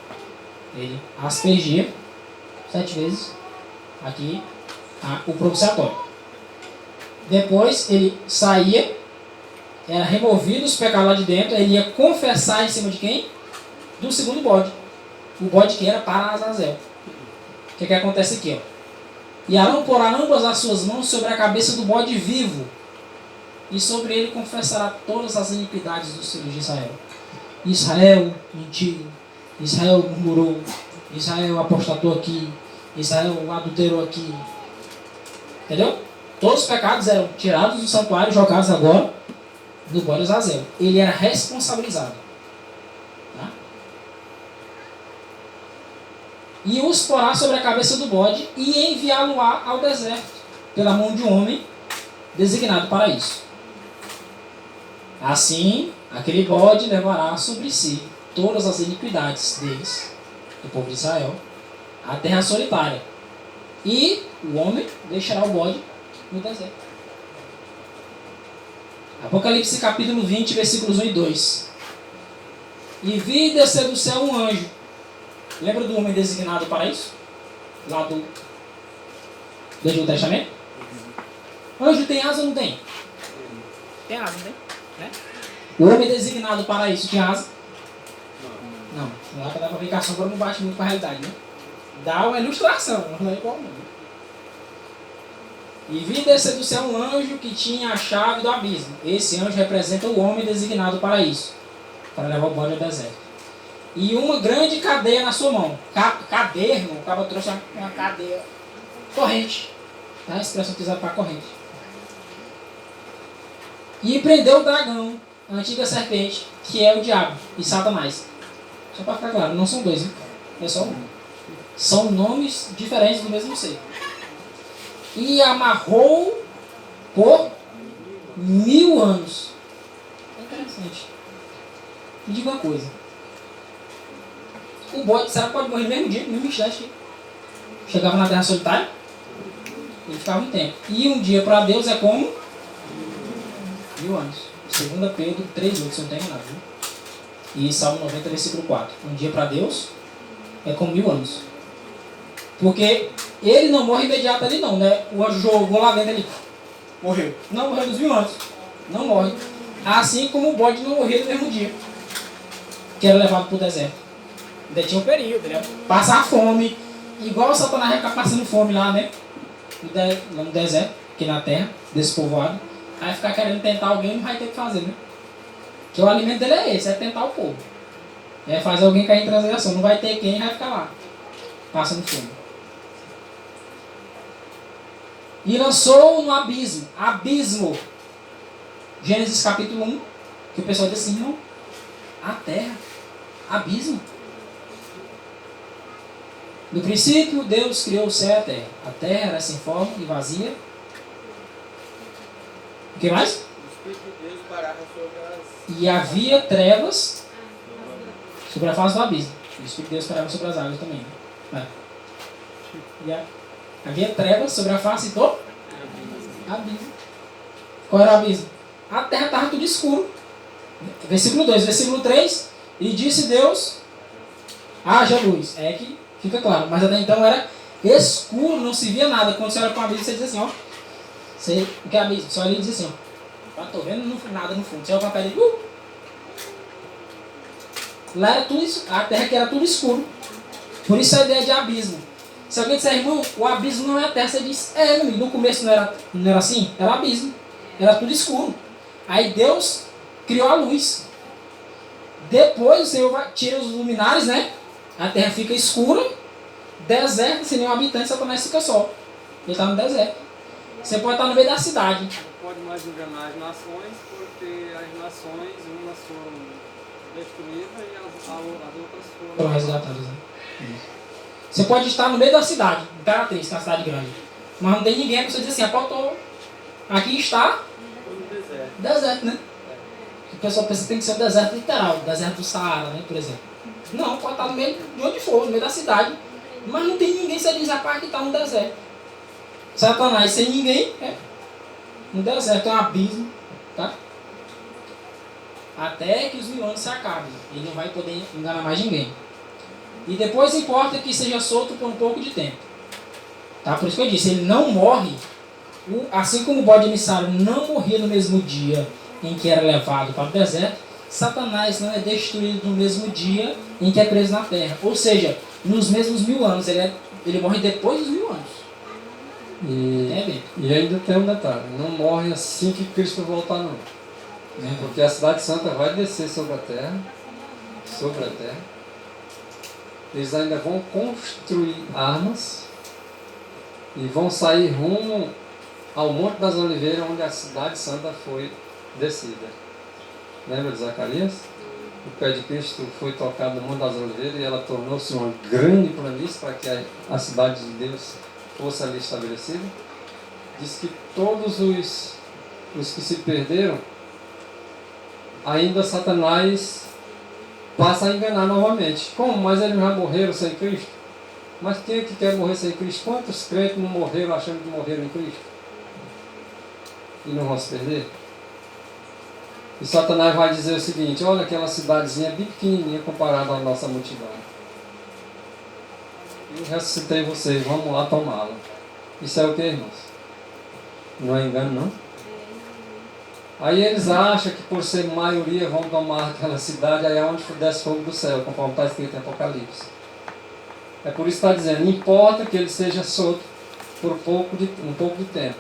ele aspergia 7 vezes aqui o propiciatório. Depois ele saía, era removido os pecados lá de dentro, ele ia confessar em cima de quem? Do segundo bode. O bode que era para Azazel. O que acontece aqui? Ó? E Arão porá ambas as suas mãos sobre a cabeça do bode vivo, e sobre ele confessará todas as iniquidades dos filhos de Israel. Israel mentiu, Israel murmurou, Israel apostatou aqui, Israel adulterou aqui. Entendeu? Todos os pecados eram tirados do santuário e jogados agora no bode Azazel. Ele era responsabilizado. Tá? E os porá sobre a cabeça do bode e enviá-lo-á ao deserto, pela mão de um homem designado para isso. Assim, aquele bode levará sobre si todas as iniquidades deles, do povo de Israel, à terra solitária. E o homem deixará o bode no deserto. Apocalipse capítulo 20, versículos 1 e 2. E vi descer do céu um anjo. Lembra do homem designado para isso? Lá do Antigo Testamento? Anjo tem asa ou não tem? Tem asa, não tem? Né? O homem designado para isso tinha asa? Não. Não dá para dar para aplicação, agora não bate muito com a realidade, né? Dá uma ilustração, não é igual não. E vi descer do céu um anjo que tinha a chave do abismo. Esse anjo representa o homem designado para isso, para levar o bode ao deserto. E uma grande cadeia na sua mão. Cadeia, irmão, o cara trouxe uma cadeia. Corrente. Tá? A expressão utilizada para corrente. E prendeu o dragão, a antiga serpente, que é o diabo e Satanás. Só para ficar claro, não são dois, hein? É só um. São nomes diferentes do mesmo ser. E amarrou por 1000 anos. É interessante. Me diga uma coisa. O bode, será que pode morrer no mesmo dia, no mesmo instante? Chegava na terra solitária, ele ficava um tempo. E um dia para Deus é como 1000 anos. 2 Pedro 3:8, se eu não tenho nada. Viu? E Salmo 90, versículo 4. Um dia para Deus é como 1000 anos. Porque ele não morre imediato ali não, né? O anjo jogou lá dentro ali. Morreu. Não, morreu nos 1000 anos. Não morre. Assim como o bode não morreu no mesmo dia. Que era levado para o deserto. Ainda tinha um período, né? Passar fome. Igual o Satanás vai ficar passando fome lá, né? Lá no deserto, aqui na terra, desse povoado. Aí ficar querendo tentar alguém, não vai ter o que fazer, né? Que o alimento dele é esse, é tentar o povo. É fazer alguém cair em transgressão. Não vai ter quem, vai ficar lá, passando fome. E lançou no abismo. Abismo. Gênesis capítulo 1. Que o pessoal diz assim, não. A terra. Abismo. No princípio, Deus criou o céu e a terra. A terra era sem forma e vazia. O que mais? O Espírito de Deus parava sobre as... E havia trevas sobre a face do abismo. O Espírito de Deus parava sobre as águas também. Né? Havia trevas sobre a face do abismo. Qual era o abismo? A terra estava tudo escuro. Versículo 2. Versículo 3. E disse Deus, haja luz. É que fica claro. Mas até então era escuro, não se via nada. Quando você olha para o abismo, você diz assim, ó. O que é abismo? Você olha e diz assim, ó. Não estou vendo nada no fundo. Você olha para a pedra e lá era tudo isso. A terra que era tudo escuro. Por isso a ideia de abismo. Se alguém disser, irmão, o abismo não é a terra, você diz, no começo não era assim? Era abismo. Era tudo escuro. Aí Deus criou a luz. Depois o Senhor tira os luminares, né? A terra fica escura, deserto, sem nenhum habitante, Satanás fica só. Ele está no deserto. Você pode estar no meio da cidade. Não pode mais enganar as nações, porque as nações, umas foram destruídas e as outras foram resgatadas, né? Você pode estar no meio da cidade, Imperatriz, que é uma cidade grande. Mas não tem ninguém, a pessoa diz assim, aqui está deserto, né? O pessoal pensa que tem que ser o deserto literal, o deserto do Saara, né, por exemplo. Não, pode estar no meio de onde for, no meio da cidade. Mas não tem ninguém, você diz, rapaz, que está no deserto. Satanás sem ninguém, no deserto, é um abismo, tá? Até que os 1000 anos se acabem. Ele não vai poder enganar mais ninguém. E depois importa que seja solto por um pouco de tempo. Tá? Por isso que eu disse, ele não morre, assim como o bode emissário não morria no mesmo dia em que era levado para o deserto, Satanás não é destruído no mesmo dia em que é preso na terra. Ou seja, nos mesmos 1000 anos. Ele morre depois dos 1000 anos. E ainda tem um detalhe, não morre assim que Cristo voltar não. Porque a cidade santa vai descer sobre a terra. Eles ainda vão construir armas e vão sair rumo ao Monte das Oliveiras, onde a cidade santa foi descida. Lembra de Zacarias? O pé de Cristo foi tocado no Monte das Oliveiras e ela tornou-se uma grande planície para que a cidade de Deus fosse ali estabelecida. Diz que todos os que se perderam, ainda Satanás passa a enganar novamente. Como? Mas eles já morreram sem Cristo? Mas quem é que quer morrer sem Cristo? Quantos crentes não morreram achando que morreram em Cristo? E não vão se perder? E Satanás vai dizer o seguinte, olha aquela cidadezinha bem pequenininha comparada à nossa multidão. Eu ressuscitei vocês, vamos lá tomá-la. Isso é o que, irmãos? Não é engano, não? Aí eles acham que por ser maioria vão tomar aquela cidade, aí é onde desce fogo do céu, conforme está escrito em Apocalipse. É por isso que está dizendo, não importa que ele seja solto por um pouco de tempo.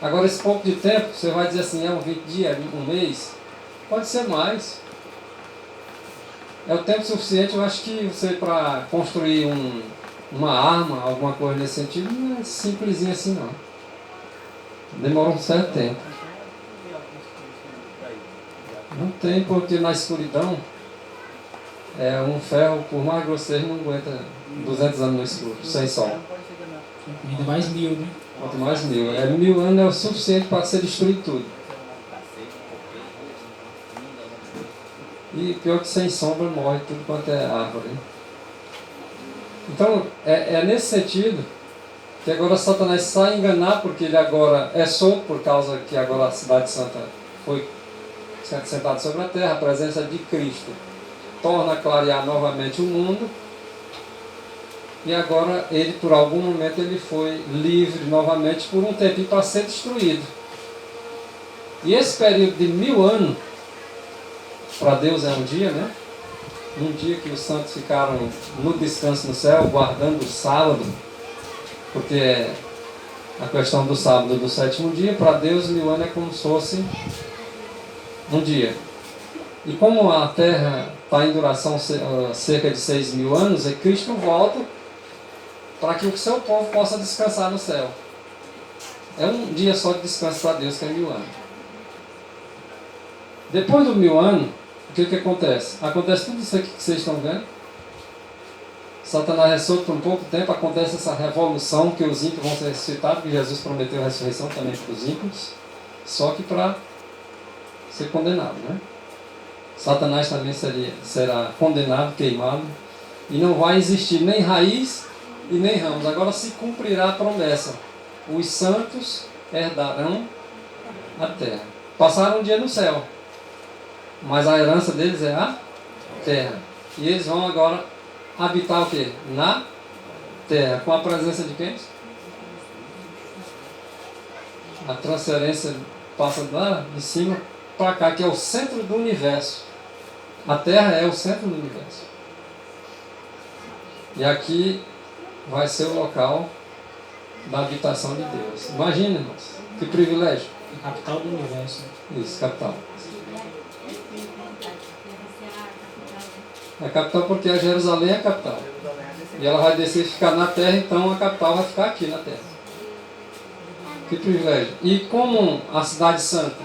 Agora esse pouco de tempo, você vai dizer assim, é um 20 dias, um mês? Pode ser mais. É o tempo suficiente, eu acho que você para construir uma arma, alguma coisa nesse sentido, não é simplesinho assim não. Demora um certo tempo. Não tem, porque na escuridão, um ferro, por mais grosseiro, não aguenta 200 anos no escuro, sem sol. Ainda mais 1000, né? Quanto mais 1000. 1000 anos é o suficiente para ser destruído tudo. E pior que sem sombra morre tudo quanto é árvore. Então, é nesse sentido que agora Satanás sai enganar, porque ele agora é solto por causa que agora a cidade santa foi sentada sobre a terra, a presença de Cristo torna a clarear novamente o mundo. e agora ele, por algum momento, ele foi livre novamente por um tempo para ser destruído. E esse período de 1000 anos, para Deus é um dia, né? Um dia que os santos ficaram no descanso no céu, guardando o sábado, porque a questão do sábado do sétimo dia, para Deus 1000 anos é como se fosse um dia. E como a Terra está em duração cerca de 6.000 anos, e Cristo volta para que o seu povo possa descansar no céu. É um dia só de descanso para Deus, que é 1000 anos. Depois do 1000 anos, o que acontece? Acontece tudo isso aqui que vocês estão vendo. Satanás ressurge por um pouco tempo, acontece essa revolução que os ímpios vão ser ressuscitados, porque Jesus prometeu a ressurreição também para os ímpios, só que para ser condenado, né? Satanás também será condenado, queimado, e não vai existir nem raiz e nem ramos. Agora se cumprirá a promessa: os santos herdarão a terra. Passaram um dia no céu, mas a herança deles é a terra. E eles vão agora habitar o quê? Na terra. Com a presença de quem? A transferência passa lá de cima para cá, que é o centro do universo. A terra é o centro do universo. E aqui vai ser o local da habitação de Deus. Imagina, irmãos, que privilégio. A capital do universo. Isso, capital. É a capital porque a Jerusalém é a capital. E ela vai descer e ficar na terra, então a capital vai ficar aqui na terra. Que privilégio. E como a cidade santa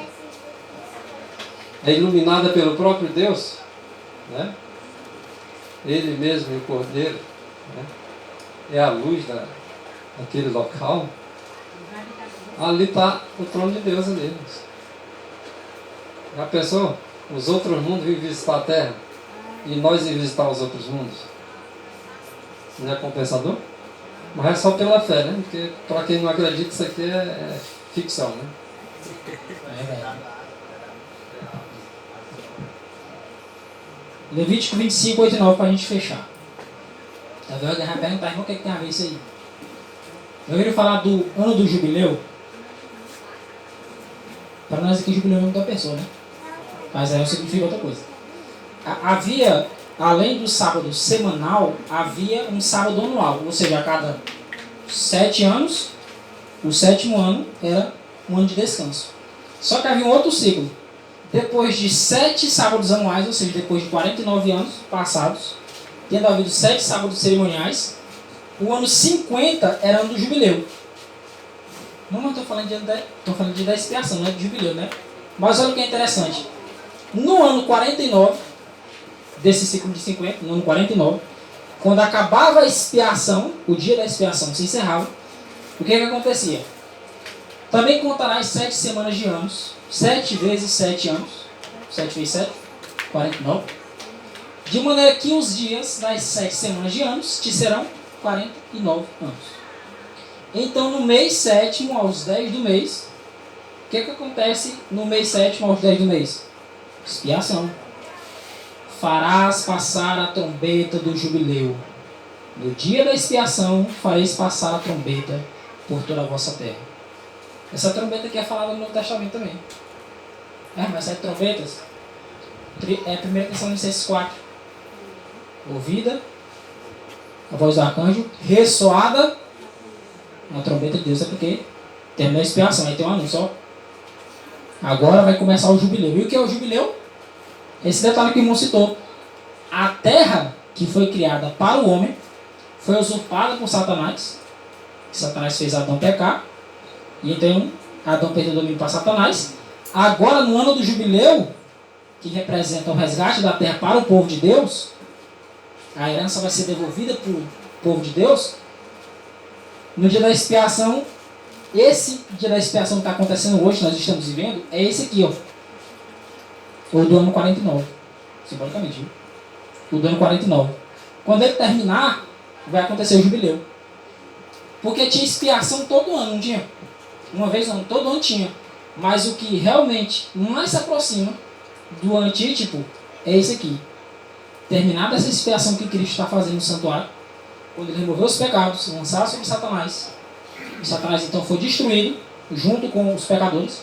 é iluminada pelo próprio Deus, né? Ele mesmo e o Cordeiro, né? É a luz daquele local. Ali está o trono de Deus ali. Já pensou? Os outros mundos vêm visitar a terra e nós ir visitar os outros mundos. Não é compensador? Mas é só pela fé, né? Porque para quem não acredita, isso aqui é ficção, né? É verdade. Levítico 25, 8 e 9 para a gente fechar. Talvez alguém vai perguntar, irmão, o que tem a ver isso aí? Eu ouvi falar do ano do jubileu. Para nós aqui, jubileu é o nome da pessoa, né? Mas aí significa outra coisa. Havia, além do sábado semanal, havia um sábado anual. Ou seja, a cada 7 anos, o 7º ano era um ano de descanso. Só que havia um outro ciclo. Depois de 7 sábados anuais, ou seja, depois de 49 anos passados, tendo havido 7 sábados cerimoniais, o ano 50 era ano do jubileu. Não, mas estou falando de da expiação, não é de jubileu, né? Mas olha o que é interessante. No ano 49, desse ciclo de 50, no ano 49, quando acabava a expiação, o dia da expiação se encerrava, o que acontecia? Também contarás 7 semanas de anos, 7 vezes 7 anos, 7 vezes 7, 49, de maneira que os dias das 7 semanas de anos te serão 49 anos. Então, no mês 7º, aos 10 do mês, o que acontece no mês 7º, aos 10 do mês? Expiação. Farás passar a trombeta do jubileu. No dia da expiação, fareis passar a trombeta por toda a vossa terra. Essa trombeta aqui é falada no Novo Testamento também. Mas 7 trombetas. 1 Tessalonicenses 4. Ouvida a voz do arcanjo, ressoada a trombeta de Deus, é porque terminou a expiação. Aí tem um anúncio, ó. Agora vai começar o jubileu. E o que é o jubileu? Esse detalhe que o irmão citou. A terra que foi criada para o homem foi usurpada por Satanás. Satanás fez Adão pecar. E então Adão perdeu o domínio para Satanás. Agora, no ano do jubileu, que representa o resgate da terra para o povo de Deus, a herança vai ser devolvida para o povo de Deus. No dia da expiação, esse dia da expiação que está acontecendo hoje, nós estamos vivendo, é esse aqui, ó. O do ano 49. Simbolicamente, viu? O do ano 49. Quando ele terminar, vai acontecer o jubileu. Porque tinha expiação todo ano, não tinha? Uma vez no ano, todo ano tinha. Mas o que realmente mais se aproxima do antítipo é esse aqui. Terminada essa expiação que Cristo está fazendo no santuário, quando ele removeu os pecados, lançaram sobre Satanás. E Satanás então foi destruído, junto com os pecadores.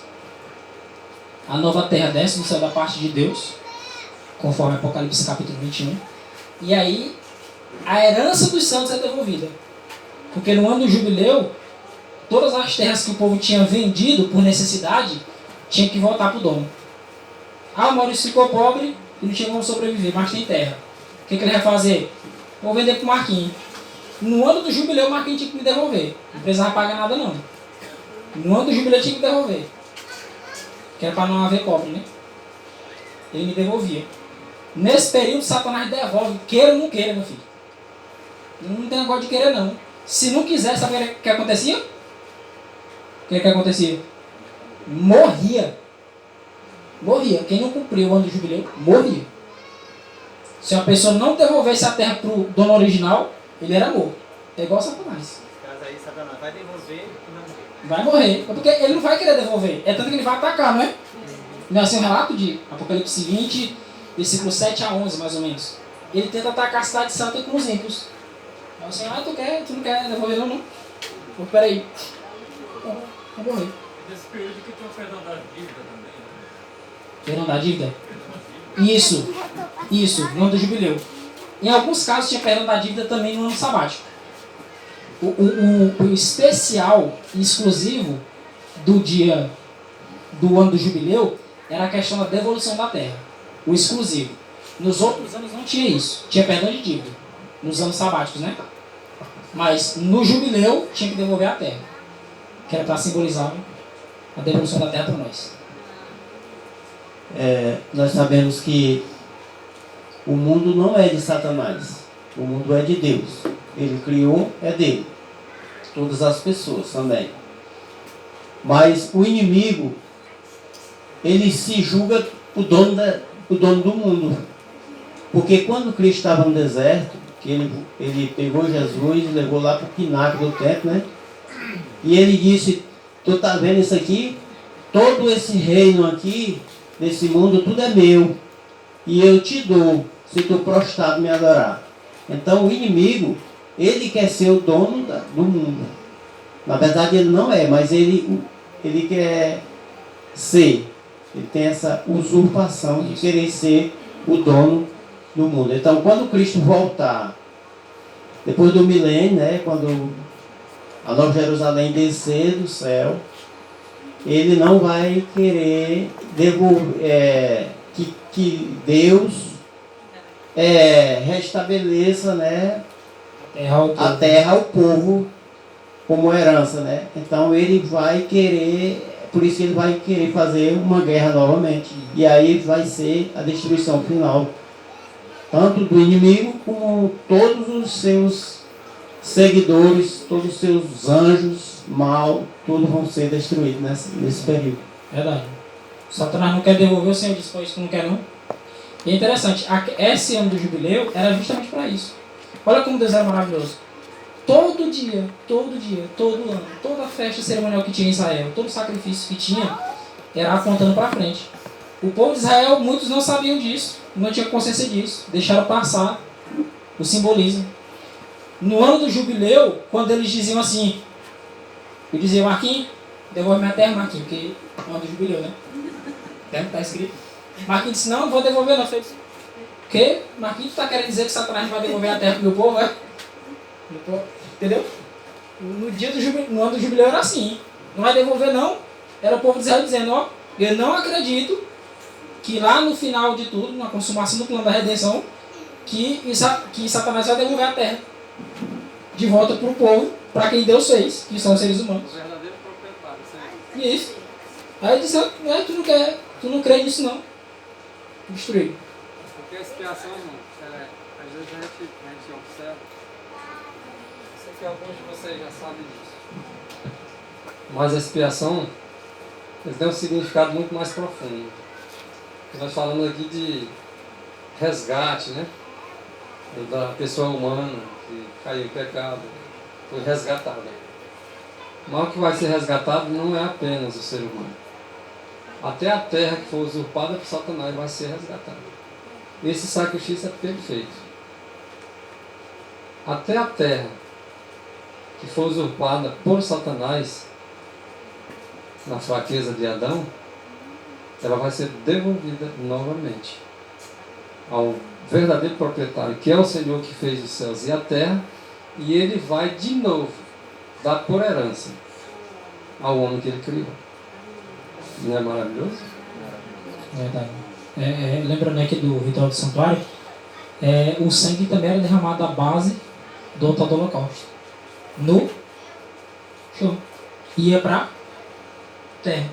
A nova terra desce do céu da parte de Deus, conforme Apocalipse capítulo 21. E aí, a herança dos santos é devolvida. Porque no ano do jubileu, todas as terras que o povo tinha vendido por necessidade, tinha que voltar para o dono. Ah, o Maurício ficou pobre e não tinha como sobreviver, mas tem terra. O que ele vai fazer? Vou vender para o Marquinhos. No ano do jubileu, o Marquinhos tinha que me devolver. Não precisava pagar nada, não. No ano do jubileu, tinha que me devolver. Que era para não haver pobre, né? Ele me devolvia. Nesse período, Satanás devolve. Queira ou não queira, meu filho. Não tem negócio de querer, não. Se não quiser, sabe o que acontecia? O que acontecia? Morria. Morria. Quem não cumpriu o ano do jubileu, morria. Se uma pessoa não devolvesse a terra para o dono original, ele era morto. É igual a Satanás. No caso aí, Satanás vai devolver e não morrer. Vai morrer. Porque ele não vai querer devolver. É tanto que ele vai atacar, não é? Não é assim um relato de Apocalipse 20, versículo 7 a 11, mais ou menos. Ele tenta atacar a cidade santa com os ímpios. Aí assim, tu não quer devolver não? Pô, peraí. Vou morrer. Nesse período que tem o perdão da dívida também, né? Perdão da dívida? Isso, no ano do jubileu. Em alguns casos tinha perdão da dívida também no ano sabático. O especial e exclusivo do dia do ano do jubileu era a questão da devolução da terra. O exclusivo. Nos outros anos não tinha isso. Tinha perdão de dívida. Nos anos sabáticos, né? Mas no jubileu tinha que devolver a terra. Que era para simbolizar a devolução da terra para nós. Nós sabemos que o mundo não é de Satanás. O mundo é de Deus. Ele criou, é dele. Todas as pessoas também. Mas o inimigo, ele se julga o dono do mundo. Porque quando Cristo estava no deserto, que ele pegou Jesus e levou lá para o pináculo do templo, né? E ele disse, tu está vendo isso aqui? Todo esse reino aqui, desse mundo, tudo é meu. E eu te dou, se tu prostrado me adorar. Então o inimigo, ele quer ser o dono do mundo. Na verdade ele não é, mas ele quer ser. Ele tem essa usurpação de querer ser o dono do mundo. Então quando Cristo voltar, depois do milênio, né, quando a Nova Jerusalém descer do céu, ele não vai querer devolver, que Deus restabeleça, né, a terra ao povo como herança, né? Então ele vai querer, por isso que ele vai querer fazer uma guerra novamente. E aí vai ser a destruição final, tanto do inimigo como todos os seus seguidores, todos os seus anjos mal, todos vão ser destruídos nesse período. Verdade. Satanás não quer devolver, o Senhor disse, foi isso que não quer não. E é interessante, esse ano do jubileu era justamente para isso. Olha como Deus era maravilhoso. Todo dia, todo ano, toda festa cerimonial que tinha em Israel, todo sacrifício que tinha, era apontando para frente. O povo de Israel, muitos não sabiam disso, não tinham consciência disso, deixaram passar o simbolismo. No ano do jubileu, quando eles diziam assim, eu dizia, Marquinhos, devolve minha terra, Marquinhos, porque é o ano do jubileu, né? Está escrito. Marquinhos disse, não vou devolver não. Fez, o quê? Marquinhos está querendo dizer que Satanás vai devolver a terra para o meu povo, é? Entendeu? No ano do jubileu era assim. Não vai devolver não. Era o povo de Israel dizendo, ó, eu não acredito que lá no final de tudo, na consumação do plano da redenção, que Satanás vai devolver a terra de volta para o povo, para quem Deus fez, que são os seres humanos. O verdadeiro proprietário, sim. E isso. Aí ele disse, tu não crê nisso não. Destruído. Porque a expiação, irmão, às vezes a gente observa, eu sei que alguns de vocês já sabem disso, mas a expiação tem um significado muito mais profundo. Nós falamos aqui de resgate, né? Da pessoa humana que caiu em pecado, foi resgatada. Mas o que vai ser resgatado não é apenas o ser humano. Até a terra que for usurpada por Satanás vai ser resgatada. Esse sacrifício é perfeito. até a terra que foi usurpada por Satanás, na fraqueza de Adão, ela vai ser devolvida novamente ao verdadeiro proprietário, que é o Senhor que fez os céus e a terra, e ele vai de novo dar por herança ao homem que ele criou. Não é maravilhoso? Verdade. Lembrando aqui do ritual do santuário, o sangue também era derramado à base do altar do holocausto. No chão. Ia para terra.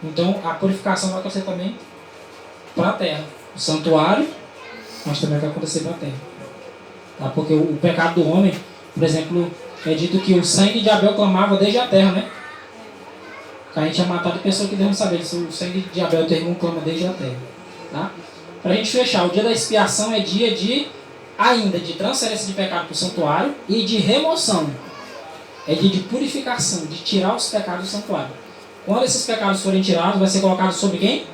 Então a purificação vai acontecer também para a terra. O santuário, mas também vai acontecer para a terra. Tá? Porque o pecado do homem, por exemplo, é dito que o sangue de Abel clamava desde a terra, né? A gente é matado de pessoa que devem saber se o sangue de Abel tem um clama desde a terra. Tá? Para a gente fechar, o dia da expiação é dia de transferência de pecado para o santuário e de remoção. É dia de purificação, de tirar os pecados do santuário. Quando esses pecados forem tirados, vai ser colocado sobre quem?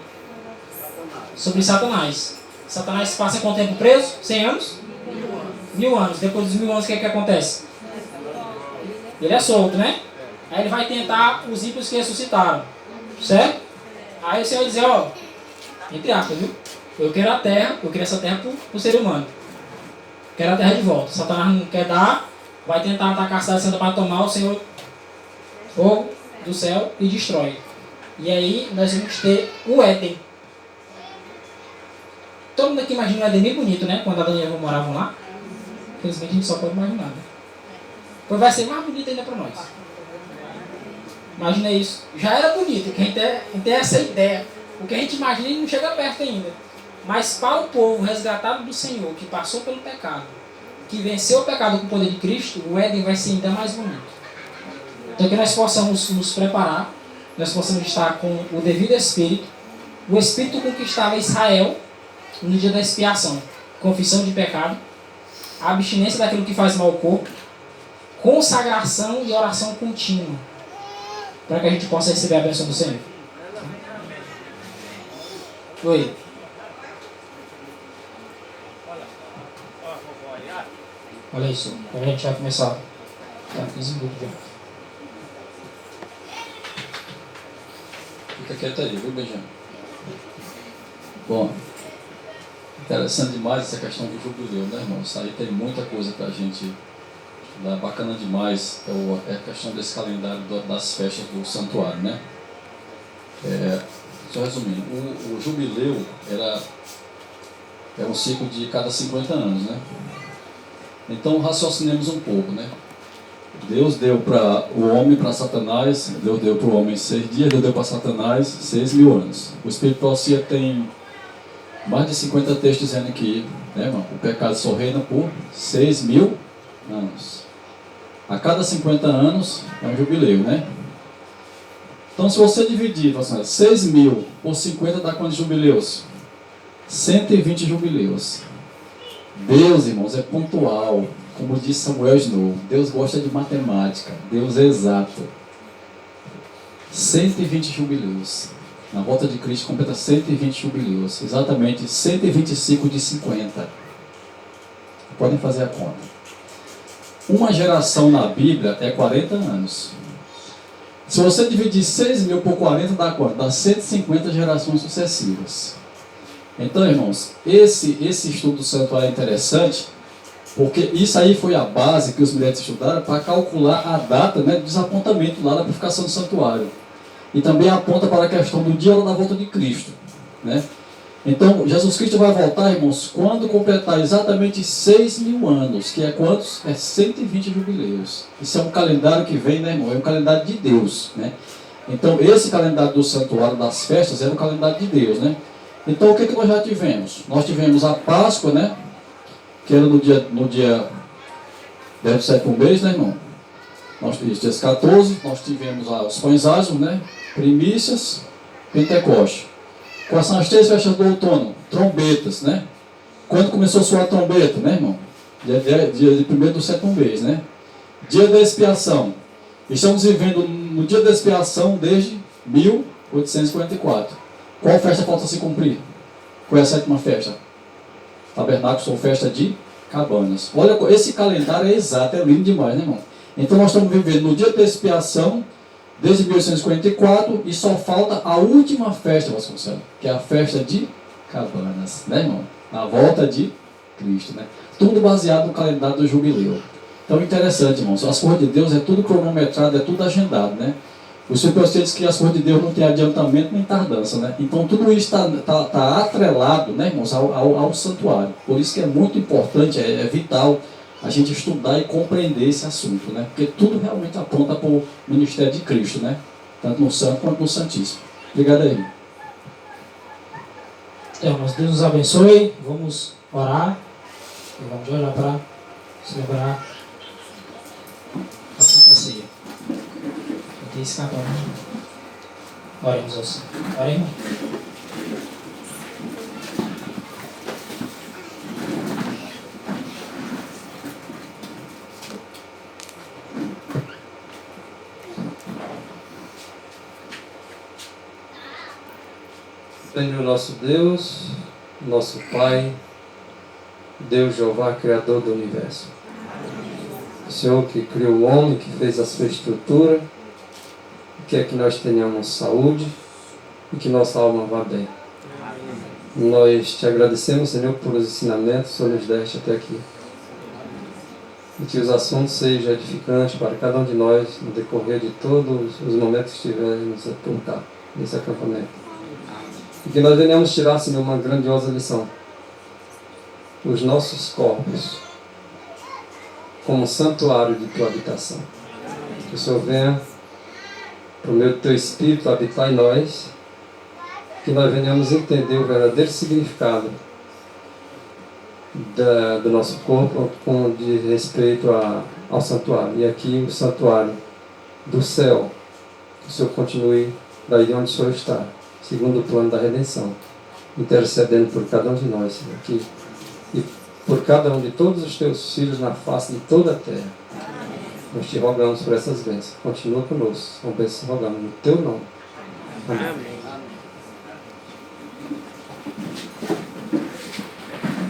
Sobre Satanás. Satanás passa quanto tempo preso? 100 anos? 1000 anos. Depois dos 1000 anos, o que acontece? Ele é solto, né? Aí ele vai tentar os ímpios que ressuscitaram. Certo? Aí o Senhor vai dizer, entre aspas, viu? Eu quero a terra, eu quero essa terra para o ser humano. Quero a terra de volta. Satanás não quer dar, vai tentar atacar a cidade santa para tomar, o Senhor fogo do céu e destrói. E aí nós vamos ter o Éden. Todo mundo aqui imagina o Éden bem bonito, né? Quando Adão e Eva moravam lá. Infelizmente a gente só pode imaginar, né? Pois vai ser mais bonito ainda para nós. Imagina isso. Já era bonito, que a gente tem essa ideia. O que a gente imagina não chega perto ainda. Mas para o povo resgatado do Senhor, que passou pelo pecado, que venceu o pecado com o poder de Cristo, o Éden vai ser ainda mais bonito. Então que nós possamos nos preparar, nós possamos estar com o devido Espírito. O Espírito conquistava Israel no dia da expiação. Confissão de pecado, a abstinência daquilo que faz mal ao corpo, consagração e oração contínua, para que a gente possa receber a bênção do Senhor. Oi. Olha isso. A gente vai começar. Tá, 15 minutos já. Fica quieto aí, viu, Benjamin? Bom, interessante demais essa questão do jubileu, né, irmão? Isso aí tem muita coisa pra gente estudar, bacana demais. É a questão desse calendário das festas do santuário, né? Só resumindo, o jubileu é um ciclo de cada 50 anos, né? Então raciocinemos um pouco, né? Deus deu para o homem, para Satanás, Deus deu para o homem 6 dias, Deus deu para Satanás 6.000 anos. O Espírito de Profecia tem mais de 50 textos dizendo que, né, irmão, o pecado só reina por 6.000 anos. A cada 50 anos é um jubileu, né? Então, se você dividir 6.000 por 50, dá quantos jubileus? 120 jubileus. Deus, irmãos, é pontual. Como disse Samuel Snow, Deus gosta de matemática. Deus é exato. 120 jubileus. Na volta de Cristo completa 120 jubileus. Exatamente 125 de 50. Podem fazer a conta. Uma geração na Bíblia é 40 anos. Se você dividir 6.000 por 40, dá quanto? Dá 150 gerações sucessivas. Então, irmãos, esse estudo do santuário é interessante, porque isso aí foi a base que os milênios estudaram para calcular a data, né, do desapontamento lá da purificação do santuário. E também aponta para a questão do dia da volta de Cristo, né? Então, Jesus Cristo vai voltar, irmãos, quando completar exatamente 6.000 anos, que é quantos? É 120 jubileus. Isso é um calendário que vem, né, irmão? É um calendário de Deus, né? Então, esse calendário do santuário das festas era o calendário de Deus, né? Então, o que nós já tivemos? Nós tivemos a Páscoa, né? Que era no dia 17 mês, né, irmão? Nós tivemos dias 14, nós tivemos os pães ázimos, né? Primícias, Pentecoste. Quais são as 3 festas do outono? Trombetas, né? Quando começou a soar a trombeta, né, irmão? Dia de 1º do 7º mês, né? Dia da expiação. Estamos vivendo no dia da expiação desde 1844. Qual festa falta se cumprir? Qual é a 7ª festa? Tabernáculo, sou festa de Cabanas. Olha, esse calendário é exato, é lindo demais, né, irmão? Então nós estamos vivendo no dia da expiação, desde 1844, e só falta a última festa, Vasconcelos, que é a festa de Cabanas, né, irmão? A volta de Cristo, né? Tudo baseado no calendário do jubileu. Então, interessante, irmãos. As coisas de Deus é tudo cronometrado, é tudo agendado, né? O Senhor diz que as coisas de Deus não tem adiantamento nem tardança, né? Então, tudo isso está atrelado, né, irmãos, ao santuário. Por isso que é muito importante, é vital a gente estudar e compreender esse assunto, né? Porque tudo realmente aponta para o ministério de Cristo, né? Tanto no Santo quanto no Santíssimo. Obrigado aí. Então, mas Deus nos abençoe. Vamos orar. E vamos orar para celebrar a Santa Ceia. Tem escapado, né? Oremos ao Senhor. Ora, irmão. Senhor nosso Deus, nosso Pai, Deus Jeová, Criador do Universo. O Senhor que criou o homem, que fez a sua estrutura, quer que nós tenhamos saúde e que nossa alma vá bem. Nós te agradecemos, Senhor, por os ensinamentos que o Senhor nos deste até aqui. E que os assuntos sejam edificantes para cada um de nós no decorrer de todos os momentos que estivermos por cá, nesse acampamento. E que nós venhamos tirar, Senhor, uma grandiosa lição. Os nossos corpos como santuário de tua habitação. Que o Senhor venha, por meio do teu Espírito, habitar em nós, que nós venhamos entender o verdadeiro significado do nosso corpo com de respeito ao santuário. E aqui o santuário do céu. Que o Senhor continue daí de onde o Senhor está, segundo o plano da redenção, intercedendo por cada um de nós, Senhor, aqui, e por cada um de todos os teus filhos na face de toda a terra. Nós te rogamos por essas bênçãos. Continua conosco. São bênçãos rogamos no teu nome. Amém.